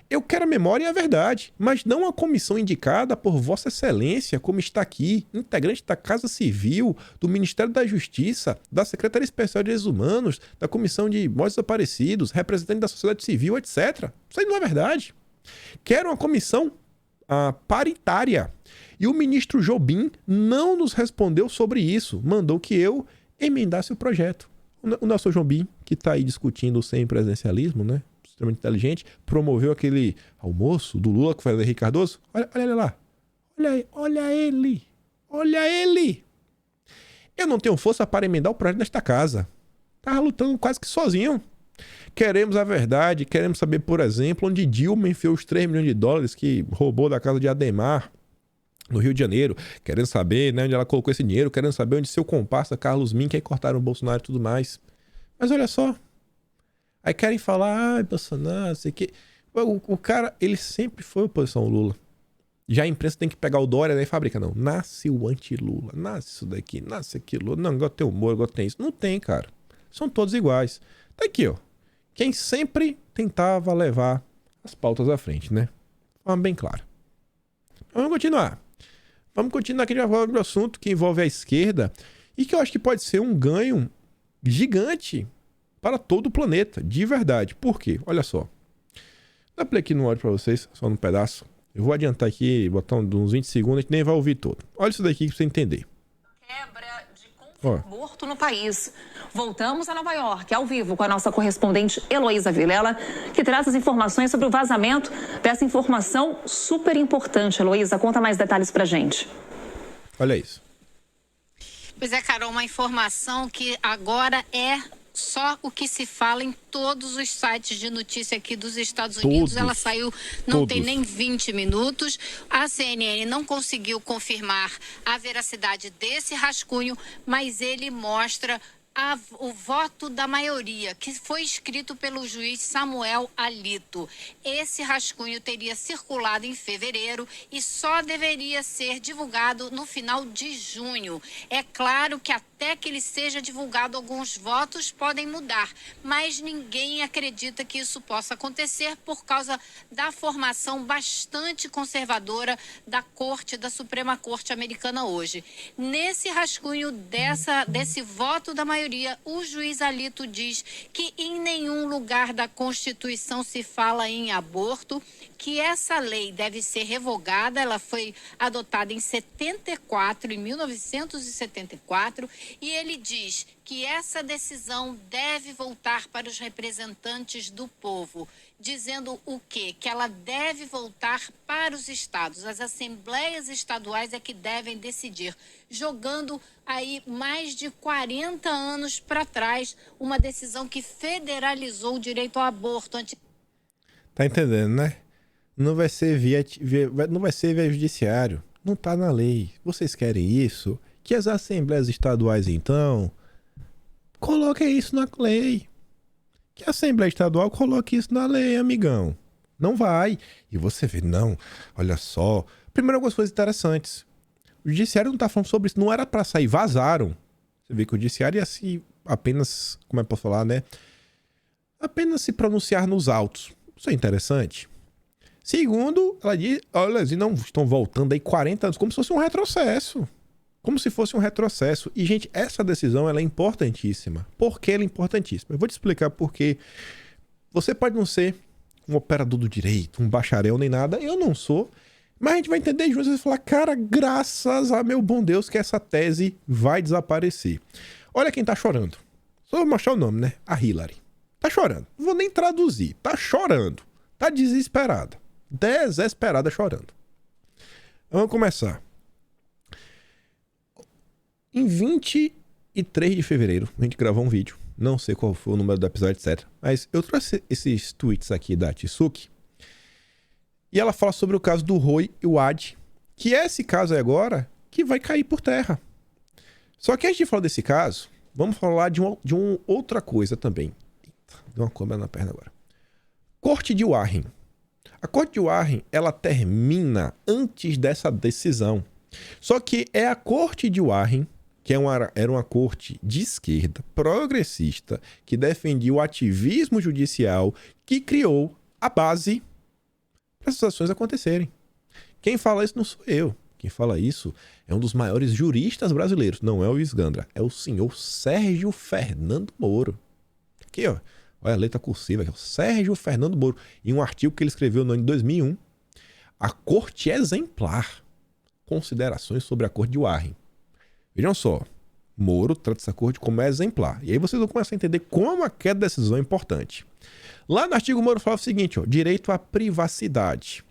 Eu quero a memória e a verdade, mas não a comissão indicada por Vossa Excelência, como está aqui, integrante da Casa Civil, do Ministério da Justiça, da Secretaria Especial de Direitos Humanos, da Comissão de Mortos Desaparecidos, representante da sociedade civil, etc. Isso aí não é verdade. Quero uma comissão paritária. E o ministro Jobim não nos respondeu sobre isso, mandou que eu emendasse o projeto. O Nelson Jobim, que está aí discutindo o semipresidencialismo, né? Extremamente inteligente, promoveu aquele almoço do Lula que foi o Henrique Cardoso. Olha ele lá. Olha ele. Eu não tenho força para emendar o projeto desta casa. Tava lutando quase que sozinho. Queremos a verdade, queremos saber, por exemplo, onde Dilma enfiou os 3 milhões de dólares que roubou da casa de Ademar, no Rio de Janeiro. Querendo saber, né, onde ela colocou esse dinheiro, querendo saber onde seu comparsa Carlos Mink, aí cortaram o Bolsonaro e tudo mais. Mas olha só. Aí querem falar, Bolsonaro, sei que. O cara, ele sempre foi oposição ao Lula. Já a imprensa tem que pegar o Dória e fabrica. Não, nasce o anti-Lula, nasce isso daqui, nasce aquilo. Não, agora tem humor, agora tem isso. Não tem, cara. São todos iguais. Tá aqui, ó. Quem sempre tentava levar as pautas à frente, né? De forma bem clara. Vamos continuar. Vamos continuar aqui de um assunto que envolve a esquerda e que eu acho que pode ser um ganho gigante para todo o planeta, de verdade. Por quê? Olha só. Dá play aqui no áudio para vocês, só num pedaço. Eu vou adiantar aqui, botar uns 20 segundos, a gente nem vai ouvir todo. Olha isso daqui para você entender. Quebra de confiança Aborto no país. Voltamos a Nova York, ao vivo, com a nossa correspondente Heloísa Vilela, que traz as informações sobre o vazamento dessa informação super importante. Heloísa, conta mais detalhes pra gente. Olha isso. Pois é, Carol, uma informação que agora é só o que se fala em todos os sites de notícia aqui dos Estados Unidos. Ela saiu, não tem nem 20 minutos. A CNN não conseguiu confirmar a veracidade desse rascunho, mas ele mostra o voto da maioria, que foi escrito pelo juiz Samuel Alito. Esse rascunho teria circulado em fevereiro e só deveria ser divulgado no final de junho. É claro que até que ele seja divulgado, alguns votos podem mudar, mas ninguém acredita que isso possa acontecer por causa da formação bastante conservadora da Suprema Corte Americana hoje. Nesse rascunho desse voto da maioria, o juiz Alito diz que em nenhum lugar da Constituição se fala em aborto, que essa lei deve ser revogada. Ela foi adotada em 1974, e ele diz que essa decisão deve voltar para os representantes do povo, dizendo o quê? Que ela deve voltar para os estados. As assembleias estaduais é que devem decidir, jogando aí mais de 40 anos para trás uma decisão que federalizou o direito ao aborto. Tá entendendo, né? Não vai ser via judiciário. Não tá na lei. Vocês querem isso? Que as assembleias estaduais, então, coloquem isso na lei. Que a Assembleia Estadual coloque isso na lei, amigão. Não vai. E você vê, não, olha só. Primeiro, algumas coisas interessantes. O judiciário não tá falando sobre isso. Não era pra sair, vazaram. Você vê que o judiciário ia se apenas, como é que eu posso falar, né? Apenas se pronunciar nos autos. Isso é interessante. Segundo, ela diz, olha, eles não estão voltando aí 40 anos, como se fosse um retrocesso. Como se fosse um retrocesso. E, gente, essa decisão ela é importantíssima. Por que ela é importantíssima? Eu vou te explicar por quê. Você pode não ser um operador do direito, um bacharel nem nada. Eu não sou. Mas a gente vai entender juntos e falar, cara, graças a meu bom Deus que essa tese vai desaparecer. Olha quem tá chorando. Só vou mostrar o nome, né? A Hillary. Tá chorando. Não vou nem traduzir. Tá chorando. Tá desesperada. Desesperada chorando. Vamos começar. Em 23 de fevereiro, a gente gravou um vídeo. Não sei qual foi o número do episódio, etc. Mas eu trouxe esses tweets aqui da Tsuki. E ela fala sobre o caso do Roe e Wade. Que é esse caso aí agora que vai cair por terra. Só que antes de falar desse caso, vamos falar de uma outra coisa também. Eita, deu uma câmera na perna agora. Corte de Warren. A Corte de Warren, ela termina antes dessa decisão. Só que é a Corte de Warren, que era uma corte de esquerda, progressista, que defendia o ativismo judicial, que criou a base para essas ações acontecerem. Quem fala isso não sou eu. Quem fala isso é um dos maiores juristas brasileiros. Não é o Isgandra, é o senhor Sérgio Fernando Moro. Aqui, ó. Olha a letra cursiva aqui. Sérgio Fernando Moro. Em um artigo que ele escreveu no ano de 2001. A Corte Exemplar. Considerações sobre a Corte de Warren. Vejam só. Moro trata essa corte como exemplar. E aí vocês vão começar a entender como aquela decisão é importante. Lá no artigo, Moro fala o seguinte, ó, direito à privacidade.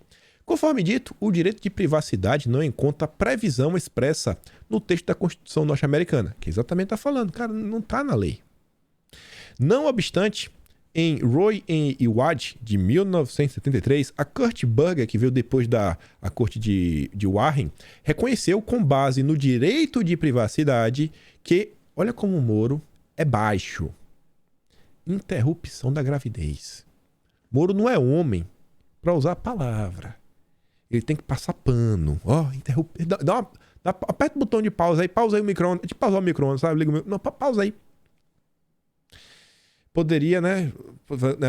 Conforme dito, o direito de privacidade não encontra previsão expressa no texto da Constituição norte-americana, que exatamente está falando, cara, não está na lei. Não obstante, em Roe e Wade, de 1973, a Kurt Burger, que veio depois da Corte de Warren, reconheceu com base no direito de privacidade que, olha como o Moro é baixo. Interrupção da gravidez. Moro não é homem para usar a palavra. Ele tem que passar pano. Ó, interromper. Aperta o botão de pausa aí. Pausa aí o micro-ondas. De pausar o micro-ondas, sabe? Liga o micro... Não, pausa aí. Poderia, né?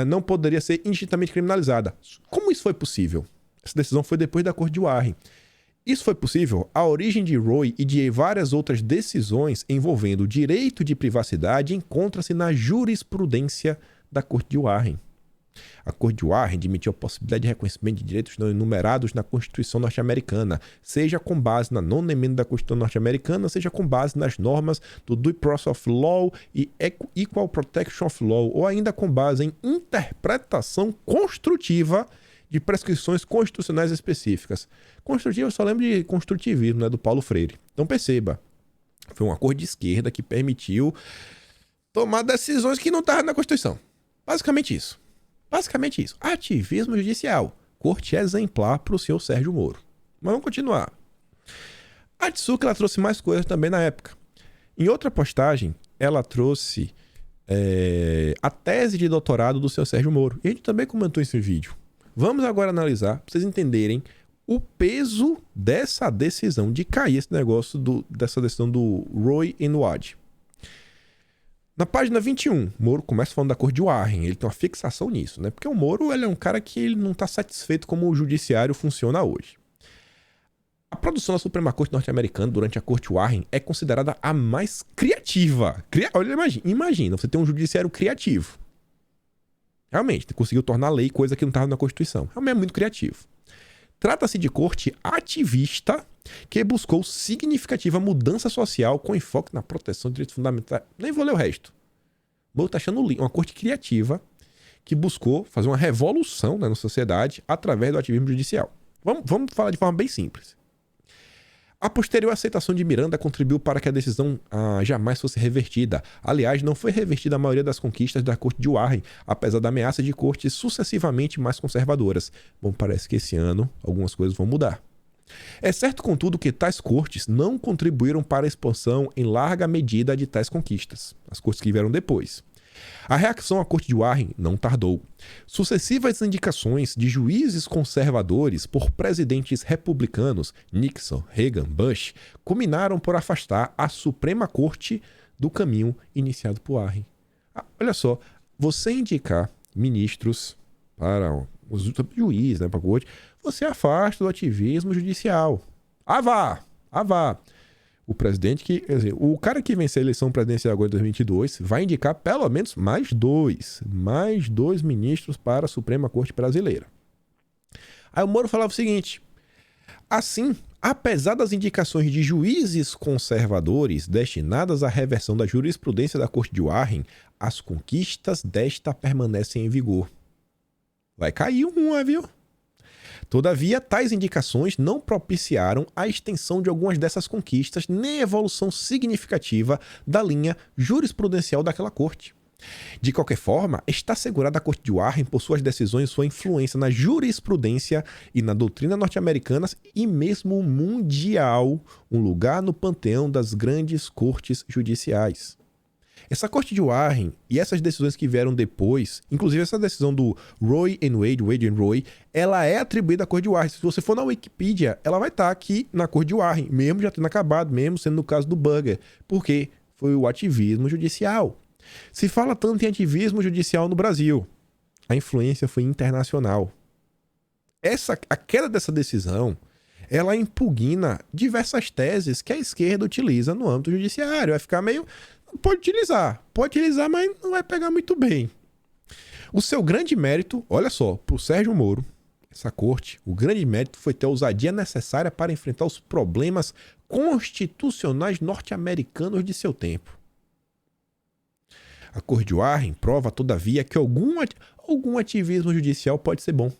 Não poderia ser indistintamente criminalizada. Como isso foi possível? Essa decisão foi depois da Corte de Warren. Isso foi possível? A origem de Roe e de várias outras decisões envolvendo o direito de privacidade encontra-se na jurisprudência da Corte de Warren. A Corte de Warren admitiu a possibilidade de reconhecimento de direitos não enumerados na Constituição norte-americana, seja com base na nona emenda da Constituição norte-americana, seja com base nas normas do Due Process of Law e Equal Protection of Law, ou ainda com base em interpretação construtiva de prescrições constitucionais específicas. Construtivo, eu só lembro de construtivismo, né, do Paulo Freire. Então perceba, foi um acordo de esquerda que permitiu tomar decisões que não estavam na Constituição. Basicamente isso. Ativismo judicial. Corte exemplar para o senhor Sérgio Moro. Mas vamos continuar. A Tsuka, ela trouxe mais coisas também na época. Em outra postagem, ela trouxe a tese de doutorado do senhor Sérgio Moro. E a gente também comentou esse vídeo. Vamos agora analisar, para vocês entenderem o peso dessa decisão, de cair esse negócio dessa decisão do Roe e Wade. Na página 21, Moro começa falando da Corte de Warren. Ele tem uma fixação nisso, né? Porque o Moro, ele é um cara que ele não está satisfeito como o judiciário funciona hoje. A produção da Suprema Corte norte-americana durante a Corte Warren é considerada a mais criativa. Olha, imagina, você tem um judiciário criativo. Realmente, conseguiu tornar lei coisa que não estava na Constituição. Realmente é muito criativo. Trata-se de corte ativista que buscou significativa mudança social com enfoque na proteção de direitos fundamentais. Nem vou ler o resto. Vou estar achando uma corte criativa que buscou fazer uma revolução, né, na sociedade através do ativismo judicial. Vamos falar de forma bem simples. A posterior aceitação de Miranda contribuiu para que a decisão jamais fosse revertida. Aliás, não foi revertida a maioria das conquistas da Corte de Warren, apesar da ameaça de cortes sucessivamente mais conservadoras. Bom, parece que esse ano algumas coisas vão mudar. É certo, contudo, que tais cortes não contribuíram para a expansão em larga medida de tais conquistas, as cortes que vieram depois. A reação à Corte de Warren não tardou. Sucessivas indicações de juízes conservadores por presidentes republicanos, Nixon, Reagan, Bush, culminaram por afastar a Suprema Corte do caminho iniciado por Warren. Olha só, você indicar ministros para os juízes, né, para a corte, você afasta do ativismo judicial. Vá! O presidente o cara que vencer a eleição presidencial agora em 2022 vai indicar pelo menos mais dois ministros para a Suprema Corte Brasileira. Aí o Moro falava o seguinte: assim, apesar das indicações de juízes conservadores destinadas à reversão da jurisprudência da Corte de Warren, as conquistas desta permanecem em vigor. Vai cair viu? Todavia, tais indicações não propiciaram a extensão de algumas dessas conquistas nem evolução significativa da linha jurisprudencial daquela corte. De qualquer forma, está assegurada a Corte de Warren por suas decisões sua influência na jurisprudência e na doutrina norte-americanas e mesmo mundial, um lugar no panteão das grandes cortes judiciais. Essa Corte de Warren e essas decisões que vieram depois, inclusive essa decisão do Roe and Wade, Wade and Roe, ela é atribuída à Corte de Warren. Se você for na Wikipedia, ela vai estar aqui na Corte de Warren, mesmo já tendo acabado, mesmo sendo no caso do Burger, porque foi o ativismo judicial. Se fala tanto em ativismo judicial no Brasil, a influência foi internacional. A queda dessa decisão, ela impugna diversas teses que a esquerda utiliza no âmbito judiciário. Vai ficar meio... Pode utilizar, mas não vai pegar muito bem. O seu grande mérito, olha só, para o Sérgio Moro, essa corte, o grande mérito foi ter a ousadia necessária para enfrentar os problemas constitucionais norte-americanos de seu tempo. A Corte de Warren prova, todavia, que algum ativismo judicial pode ser bom.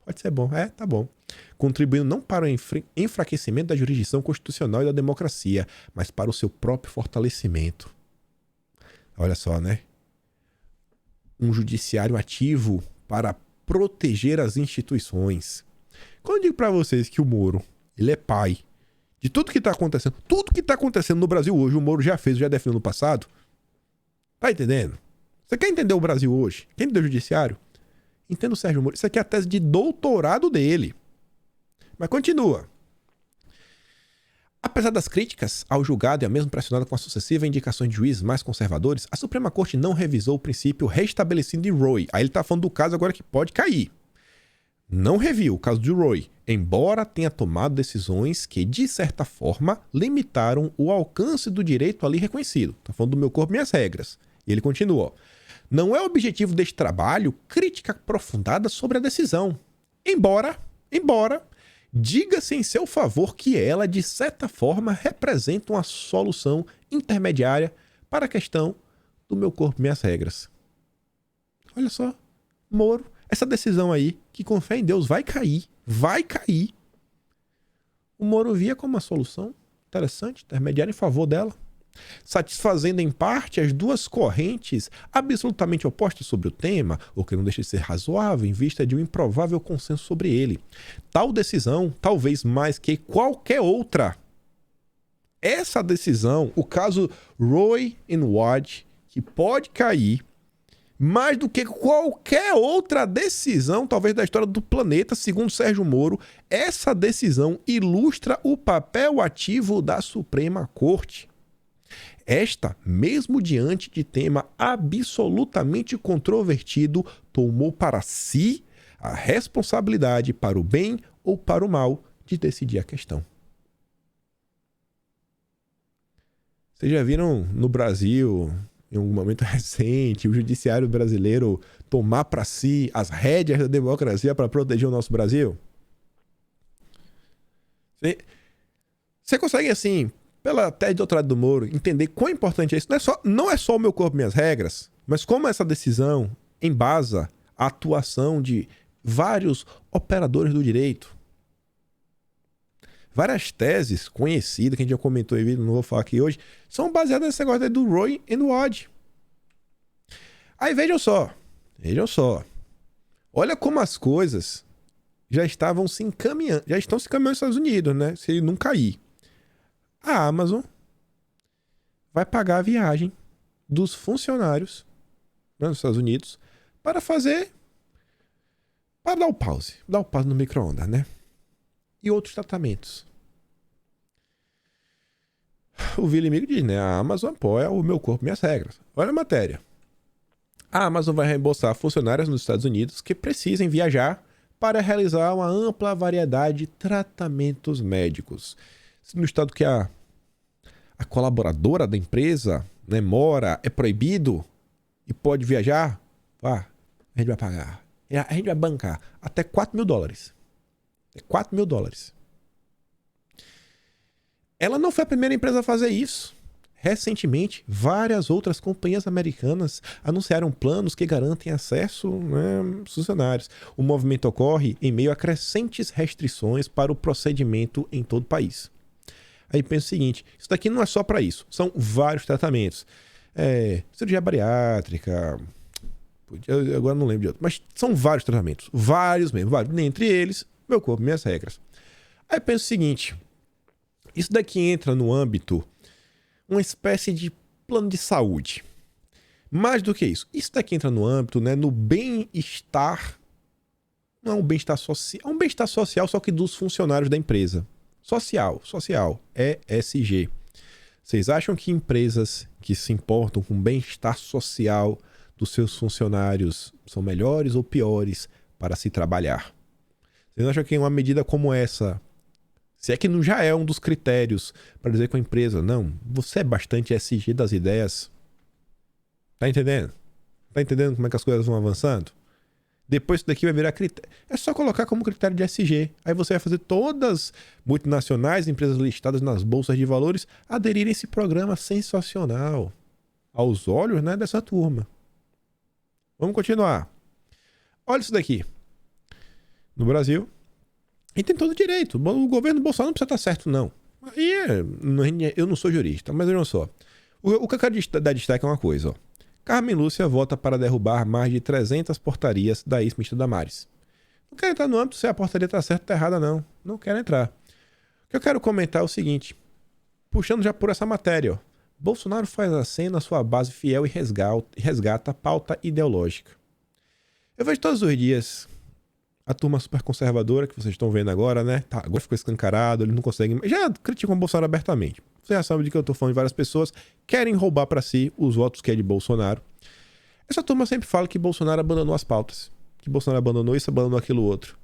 Pode ser bom, tá bom. Contribuindo não para o enfraquecimento da jurisdição constitucional e da democracia, mas para o seu próprio fortalecimento. Olha só, né? Um judiciário ativo para proteger as instituições. Quando eu digo para vocês que o Moro, ele é pai de tudo que está acontecendo no Brasil hoje, o Moro já definiu no passado. Tá entendendo? Você quer entender o Brasil hoje? Quer entender o judiciário? Entenda o Sérgio Moro. Isso aqui é a tese de doutorado dele. Mas continua. Apesar das críticas ao julgado e mesmo pressionado com a sucessiva indicações de juízes mais conservadores, a Suprema Corte não revisou o princípio restabelecido em Roe. Aí ele está falando do caso agora que pode cair. Não reviu o caso de Roe, embora tenha tomado decisões que, de certa forma, limitaram o alcance do direito ali reconhecido. Está falando do meu corpo, minhas regras. E ele continua. Não é o objetivo deste trabalho crítica aprofundada sobre a decisão. Embora, diga-se em seu favor que ela, de certa forma, representa uma solução intermediária para a questão do meu corpo, minhas regras. Olha só, Moro, essa decisão aí, que com fé em Deus vai cair. O Moro via como uma solução interessante, intermediária em favor dela, satisfazendo em parte as duas correntes absolutamente opostas sobre o tema, o que não deixa de ser razoável em vista de um improvável consenso sobre ele. Tal decisão, talvez mais que qualquer outra, essa decisão, o caso Roe e Wade, que pode cair mais do que qualquer outra decisão, talvez da história do planeta, segundo Sérgio Moro, essa decisão ilustra o papel ativo da Suprema Corte. Esta, mesmo diante de tema absolutamente controvertido, tomou para si a responsabilidade para o bem ou para o mal de decidir a questão. Vocês já viram no Brasil, em algum momento recente, o judiciário brasileiro tomar para si as rédeas da democracia para proteger o nosso Brasil? Você consegue, assim, pela tese de doutorado do Moro, entender quão importante é isso? Não é só o meu corpo, minhas regras, mas como essa decisão embasa a atuação de vários operadores do direito. Várias teses conhecidas, que a gente já comentou em vídeo, não vou falar aqui hoje, são baseadas nesse negócio do Roe e Wade. Aí vejam só. Olha como as coisas já estão se encaminhando nos Estados Unidos, né? Se ele não cair. A Amazon vai pagar a viagem dos funcionários, né, nos Estados Unidos para dar o pause no micro-ondas, né? E outros tratamentos. O Vilimigo diz, né? A Amazon apoia o meu corpo, minhas regras. Olha a matéria. A Amazon vai reembolsar funcionários nos Estados Unidos que precisem viajar para realizar uma ampla variedade de tratamentos médicos. Se no estado que a colaboradora da empresa, né, mora, é proibido e pode viajar, a gente vai pagar. A gente vai bancar até $4.000. É $4.000. Ela não foi a primeira empresa a fazer isso. Recentemente, várias outras companhias americanas anunciaram planos que garantem acesso, né, aos funcionários. O movimento ocorre em meio a crescentes restrições para o procedimento em todo o país. Aí pensa o seguinte, isso daqui não é só para isso, são vários tratamentos. Cirurgia bariátrica, eu agora não lembro de outro, mas são vários tratamentos, vários. Dentre eles, meu corpo, minhas regras. Aí pensa o seguinte, isso daqui entra no âmbito, uma espécie de plano de saúde. Mais do que isso, isso daqui entra no âmbito, né, no bem-estar, não é um bem-estar social, é um bem-estar social só que dos funcionários da empresa. Social, ESG. Vocês acham que empresas que se importam com o bem-estar social dos seus funcionários são melhores ou piores para se trabalhar? Vocês acham que uma medida como essa, se é que não já é um dos critérios para dizer com a empresa, não, você é bastante ESG das ideias? Tá entendendo? Tá entendendo como é que as coisas vão avançando? Depois isso daqui vai virar critério. É só colocar como critério de ESG. Aí você vai fazer todas multinacionais, empresas listadas nas bolsas de valores, aderirem a esse programa sensacional aos olhos, né, dessa turma. Vamos continuar. Olha isso daqui. No Brasil, e tem todo o direito. O governo Bolsonaro não precisa estar certo, não. Aí eu não sou jurista, mas olha só. O que eu quero dar destaque é uma coisa, ó. Carmen Lúcia vota para derrubar mais de 300 portarias da ex-ministra Damares. Não quero entrar no âmbito se a portaria está certa ou está errada, não. Não quero entrar. O que eu quero comentar é o seguinte, puxando já por essa matéria, ó. Bolsonaro faz a cena sua base fiel e resgata a pauta ideológica. Eu vejo todos os dias a turma super conservadora que vocês estão vendo agora, né? Tá, agora ficou escancarado, ele não consegue... Já criticam o Bolsonaro abertamente. Você já sabe de que eu tô falando de várias pessoas querem roubar para si os votos que é de Bolsonaro. Essa turma sempre fala que Bolsonaro abandonou as pautas. Que Bolsonaro abandonou isso, abandonou aquilo outro.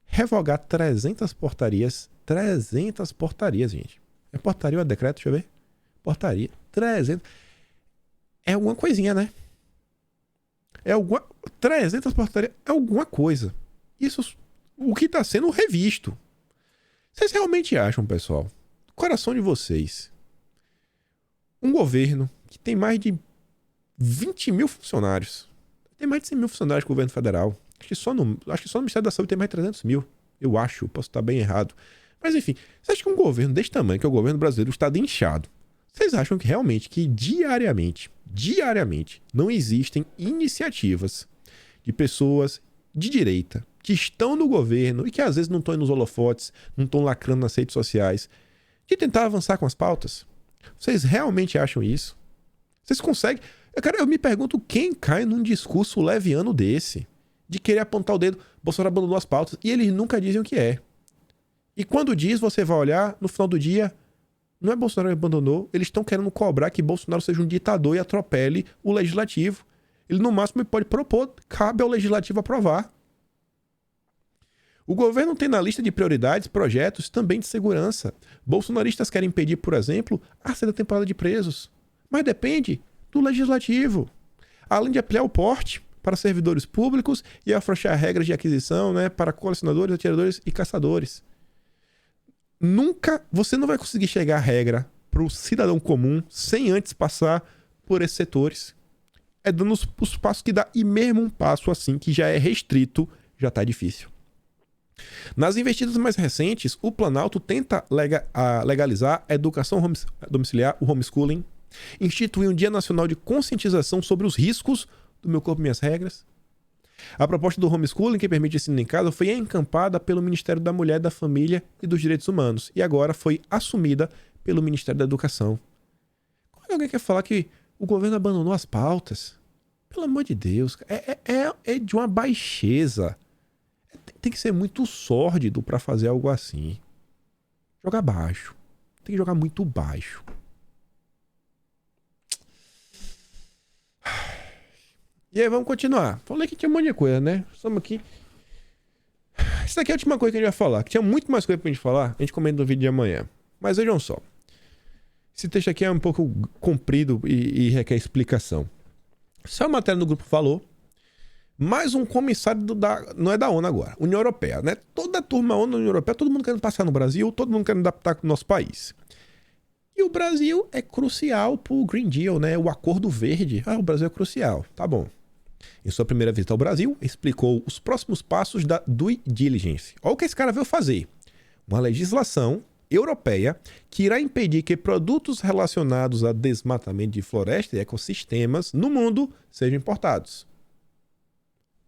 Revogar 300 portarias. 300 portarias, gente. É portaria ou é decreto? Deixa eu ver. Portaria. 300. É alguma coisinha, né? é alguma... 300 portarias é alguma coisa. Isso, o que está sendo revisto. Vocês realmente acham, pessoal, no coração de vocês, um governo que tem mais de 20 mil funcionários, tem mais de 100 mil funcionários do governo federal, acho que só no Ministério da Saúde tem mais de 300 mil, eu acho, posso estar bem errado. Mas enfim, vocês acham que um governo desse tamanho, que é o governo brasileiro, está inchado, vocês acham que realmente, que diariamente, não existem iniciativas de pessoas de direita que estão no governo e que às vezes não estão nos holofotes, não estão lacrando nas redes sociais, de tentar avançar com as pautas? Vocês realmente acham isso? Vocês conseguem? Cara, eu me pergunto quem cai num discurso leviano desse, de querer apontar o dedo, Bolsonaro abandonou as pautas, e eles nunca dizem o que é. E quando diz, você vai olhar, no final do dia, não é Bolsonaro que abandonou, eles estão querendo cobrar que Bolsonaro seja um ditador e atropele o legislativo. Ele, no máximo, pode propor, cabe ao legislativo aprovar. O governo tem na lista de prioridades projetos também de segurança. Bolsonaristas querem impedir, por exemplo, a saída da temporada de presos. Mas depende do legislativo. Além de ampliar o porte para servidores públicos e afrouxar regras de aquisição, né, para colecionadores, atiradores e caçadores. Você não vai conseguir chegar à regra para o cidadão comum sem antes passar por esses setores. É dando os passos que dá, e mesmo um passo assim que já é restrito, já está difícil. Nas investidas mais recentes, o Planalto tenta legalizar a educação domiciliar, o homeschooling, instituir um Dia Nacional de Conscientização sobre os riscos do Meu Corpo, Minhas Regras. A proposta do homeschooling, que permite ensino em casa, foi encampada pelo Ministério da Mulher, da Família e dos Direitos Humanos e agora foi assumida pelo Ministério da Educação. Quando alguém quer falar que o governo abandonou as pautas, pelo amor de Deus, é de uma baixeza. Tem que ser muito sórdido para fazer algo assim. Jogar baixo. Tem que jogar muito baixo. E aí, vamos continuar. Falei que tinha um monte de coisa, né? Estamos aqui. Isso daqui é a última coisa que a gente vai falar. Que tinha muito mais coisa pra gente falar. A gente comenta no vídeo de amanhã. Mas vejam só. Esse texto aqui é um pouco comprido e requer explicação. Só a matéria do grupo falou. Mais um comissário não é da ONU agora, União Europeia, né? Toda a turma ONU, União Europeia, todo mundo querendo passar no Brasil, todo mundo querendo adaptar com o nosso país. E o Brasil é crucial pro Green Deal, né? O Acordo Verde. O Brasil é crucial. Tá bom. Em sua primeira visita ao Brasil, explicou os próximos passos da due diligence. Olha o que esse cara veio fazer. Uma legislação europeia que irá impedir que produtos relacionados a desmatamento de floresta e ecossistemas no mundo sejam importados.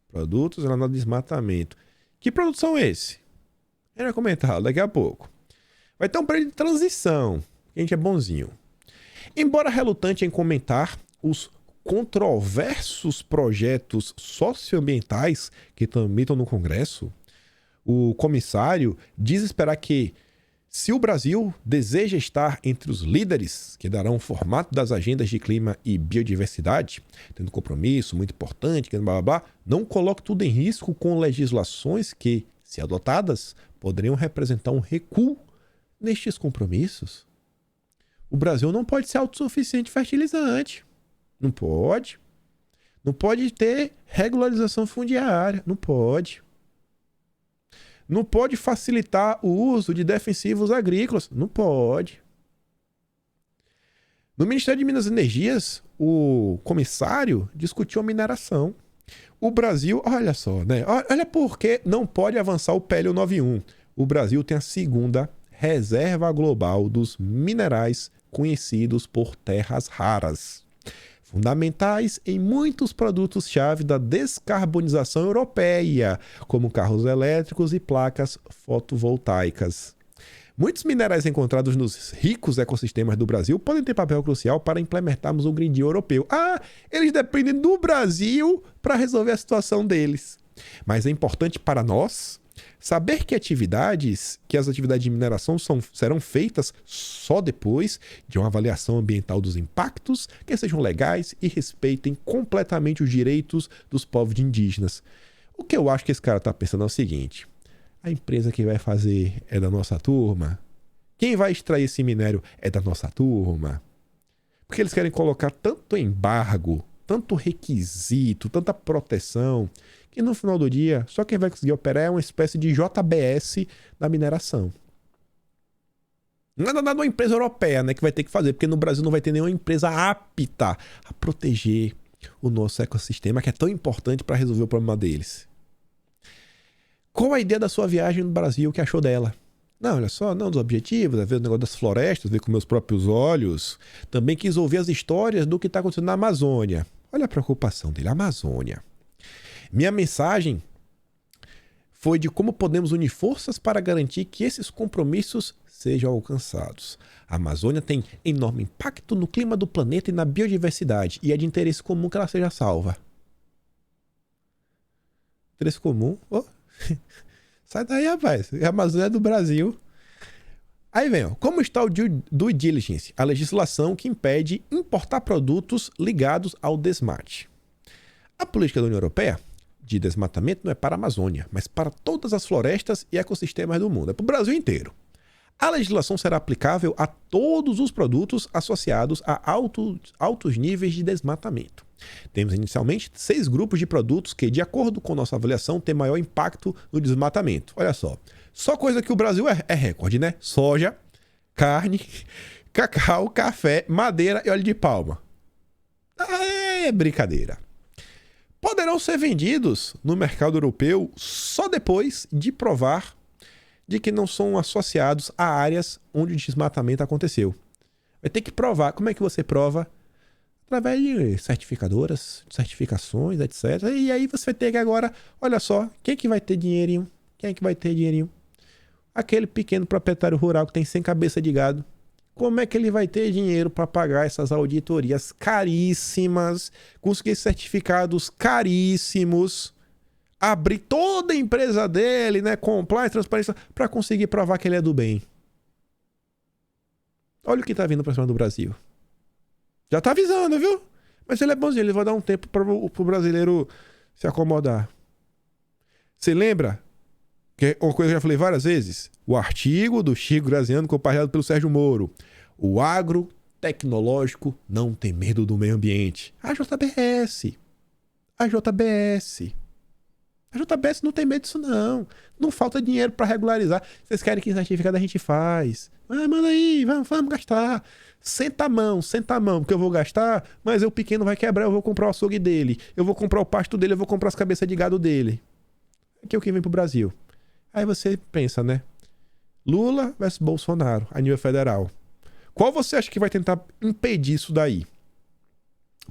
Produtos relacionados a desmatamento. Que produtos são esses? A gente vai comentar daqui a pouco. Vai ter um período de transição. A gente é bonzinho. Embora relutante em comentar os controversos projetos socioambientais que tramitam no Congresso, o comissário diz esperar que, se o Brasil deseja estar entre os líderes que darão o formato das agendas de clima e biodiversidade, tendo compromisso muito importante, blá blá blá, não coloque tudo em risco com legislações que, se adotadas, poderiam representar um recuo nestes compromissos. O Brasil não pode ser autossuficiente em fertilizante. Não pode. Não pode ter regularização fundiária. Não pode. Não pode facilitar o uso de defensivos agrícolas. Não pode. No Ministério de Minas e Energias, o comissário discutiu a mineração. O Brasil, olha só, né? Olha por que não pode avançar o PL 91. O Brasil tem a segunda reserva global dos minerais conhecidos por terras raras, fundamentais em muitos produtos-chave da descarbonização europeia, como carros elétricos e placas fotovoltaicas. Muitos minerais encontrados nos ricos ecossistemas do Brasil podem ter papel crucial para implementarmos o Green Deal europeu. Eles dependem do Brasil para resolver a situação deles. Mas é importante para nós saber que as atividades de mineração serão feitas só depois de uma avaliação ambiental dos impactos que sejam legais e respeitem completamente os direitos dos povos indígenas. O que eu acho que esse cara está pensando é o seguinte: a empresa que vai fazer é da nossa turma? Quem vai extrair esse minério é da nossa turma? Porque eles querem colocar tanto embargo tanto requisito, tanta proteção, que no final do dia, só quem vai conseguir operar é uma espécie de JBS da mineração. Não é nada de uma empresa europeia, né, que vai ter que fazer, porque no Brasil não vai ter nenhuma empresa apta a proteger o nosso ecossistema, que é tão importante para resolver o problema deles. Qual a ideia da sua viagem no Brasil? O que achou dela? Não, olha só, não dos objetivos, é ver o negócio das florestas, ver com meus próprios olhos. Também quis ouvir as histórias do que está acontecendo na Amazônia. Olha a preocupação dele, Amazônia. Minha mensagem foi de como podemos unir forças para garantir que esses compromissos sejam alcançados. A Amazônia tem enorme impacto no clima do planeta e na biodiversidade, e é de interesse comum que ela seja salva. Interesse comum? Oh. Sai daí, rapaz. A Amazônia é do Brasil. Aí vem, ó. Como está o due diligence? A legislação que impede importar produtos ligados ao desmate. A política da União Europeia de desmatamento não é para a Amazônia, mas para todas as florestas e ecossistemas do mundo. É para o Brasil inteiro. A legislação será aplicável a todos os produtos associados a altos níveis de desmatamento. Temos inicialmente 6 grupos de produtos que, de acordo com nossa avaliação, têm maior impacto no desmatamento. Olha só coisa que o Brasil é recorde, né? Soja, carne, cacau, café, madeira e óleo de palma. É brincadeira. Poderão ser vendidos no mercado europeu só depois de provar de que não são associados a áreas onde o desmatamento aconteceu. Vai ter que provar. Como é que você prova? Através de certificadoras, certificações, etc. E aí você vai ter que agora, olha só, quem que vai ter dinheirinho? Quem é que vai ter dinheirinho? Aquele pequeno proprietário rural que tem 100 cabeças de gado. Como é que ele vai ter dinheiro para pagar essas auditorias caríssimas, conseguir certificados caríssimos, abrir toda a empresa dele, né, compliance, transparência, para conseguir provar que ele é do bem? Olha o que tá vindo para cima do Brasil. Já tá avisando, viu? Mas ele é bonzinho, ele vai dar um tempo pro brasileiro se acomodar. Você lembra? Que é uma coisa que eu já falei várias vezes. O artigo do Chico Graziano compartilhado pelo Sérgio Moro. O agro tecnológico não tem medo do meio ambiente. A JBS não tem medo disso, não. Não falta dinheiro para regularizar. Vocês querem que certificado a gente faz. Ah, manda aí, vamos gastar. Senta a mão, porque eu vou gastar, mas o pequeno vai quebrar, eu vou comprar o açougue dele, eu vou comprar o pasto dele, eu vou comprar as cabeças de gado dele. Aqui é o que vem pro Brasil. Aí você pensa, né? Lula versus Bolsonaro, a nível federal. Qual você acha que vai tentar impedir isso daí?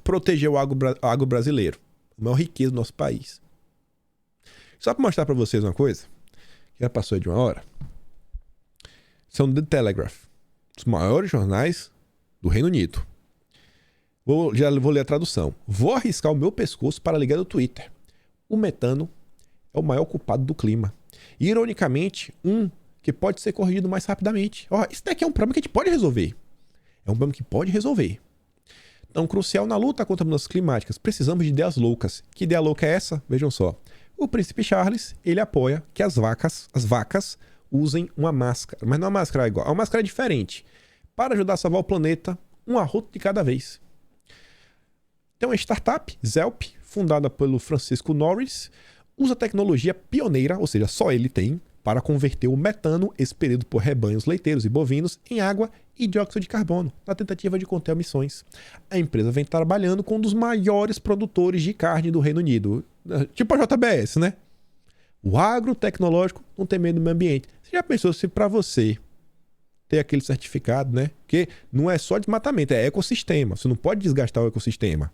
Proteger o agro brasileiro, a maior riqueza do nosso país. Só para mostrar para vocês uma coisa, que já passou de 1 hora. São The Telegraph, os maiores jornais do Reino Unido. Já vou ler a tradução. Vou arriscar o meu pescoço para ligar do Twitter. O metano é o maior culpado do clima. E, ironicamente, que pode ser corrigido mais rapidamente. Isso daqui é um problema que a gente pode resolver. É um problema que pode resolver. Tão crucial na luta contra as mudanças climáticas. Precisamos de ideias loucas. Que ideia louca é essa? Vejam só. O príncipe Charles, ele apoia que as vacas usem uma máscara. Mas não é uma máscara igual. É uma máscara diferente. Para ajudar a salvar o planeta, um arroto de cada vez. Tem uma startup, Zelp, fundada pelo Francisco Norris, usa tecnologia pioneira, ou seja, só ele tem, para converter o metano expelido por rebanhos leiteiros e bovinos em água e dióxido de carbono, na tentativa de conter emissões. A empresa vem trabalhando com um dos maiores produtores de carne do Reino Unido, tipo a JBS, né? O agro tecnológico não tem medo do meio ambiente. Você já pensou se para você ter aquele certificado, né? Porque não é só desmatamento, é ecossistema. Você não pode desgastar o ecossistema.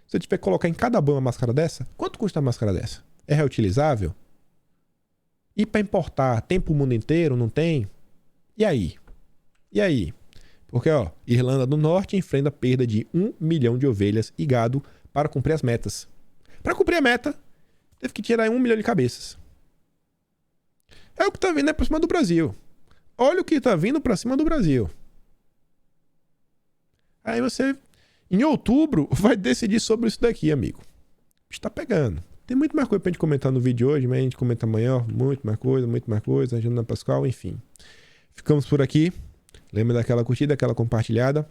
Se você tiver que colocar em cada banho uma máscara dessa, quanto custa a máscara dessa? É reutilizável? E para importar, tem pro mundo inteiro? Não tem? E aí? Porque, Irlanda do Norte enfrenta a perda de 1 milhão de ovelhas e gado para cumprir as metas. Para cumprir a meta, teve que tirar 1 milhão de cabeças. É o que tá vindo para cima do Brasil. Olha o que tá vindo para cima do Brasil. Aí você, em outubro, vai decidir sobre isso daqui, amigo. Está pegando. Tem muito mais coisa pra gente comentar no vídeo de hoje, mas a gente comenta amanhã, muito mais coisa, Jana Pascoal, enfim. Ficamos por aqui. Lembra daquela curtida, aquela compartilhada.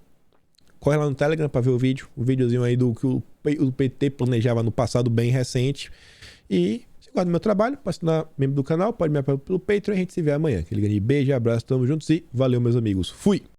corre lá no Telegram pra ver o vídeo. O videozinho aí do que o PT planejava no passado bem recente. E se gosta do meu trabalho, pode se tornar membro do canal, pode me apoiar pelo Patreon. A gente se vê amanhã. Aquele grande beijo, abraço, tamo juntos e valeu, meus amigos. Fui!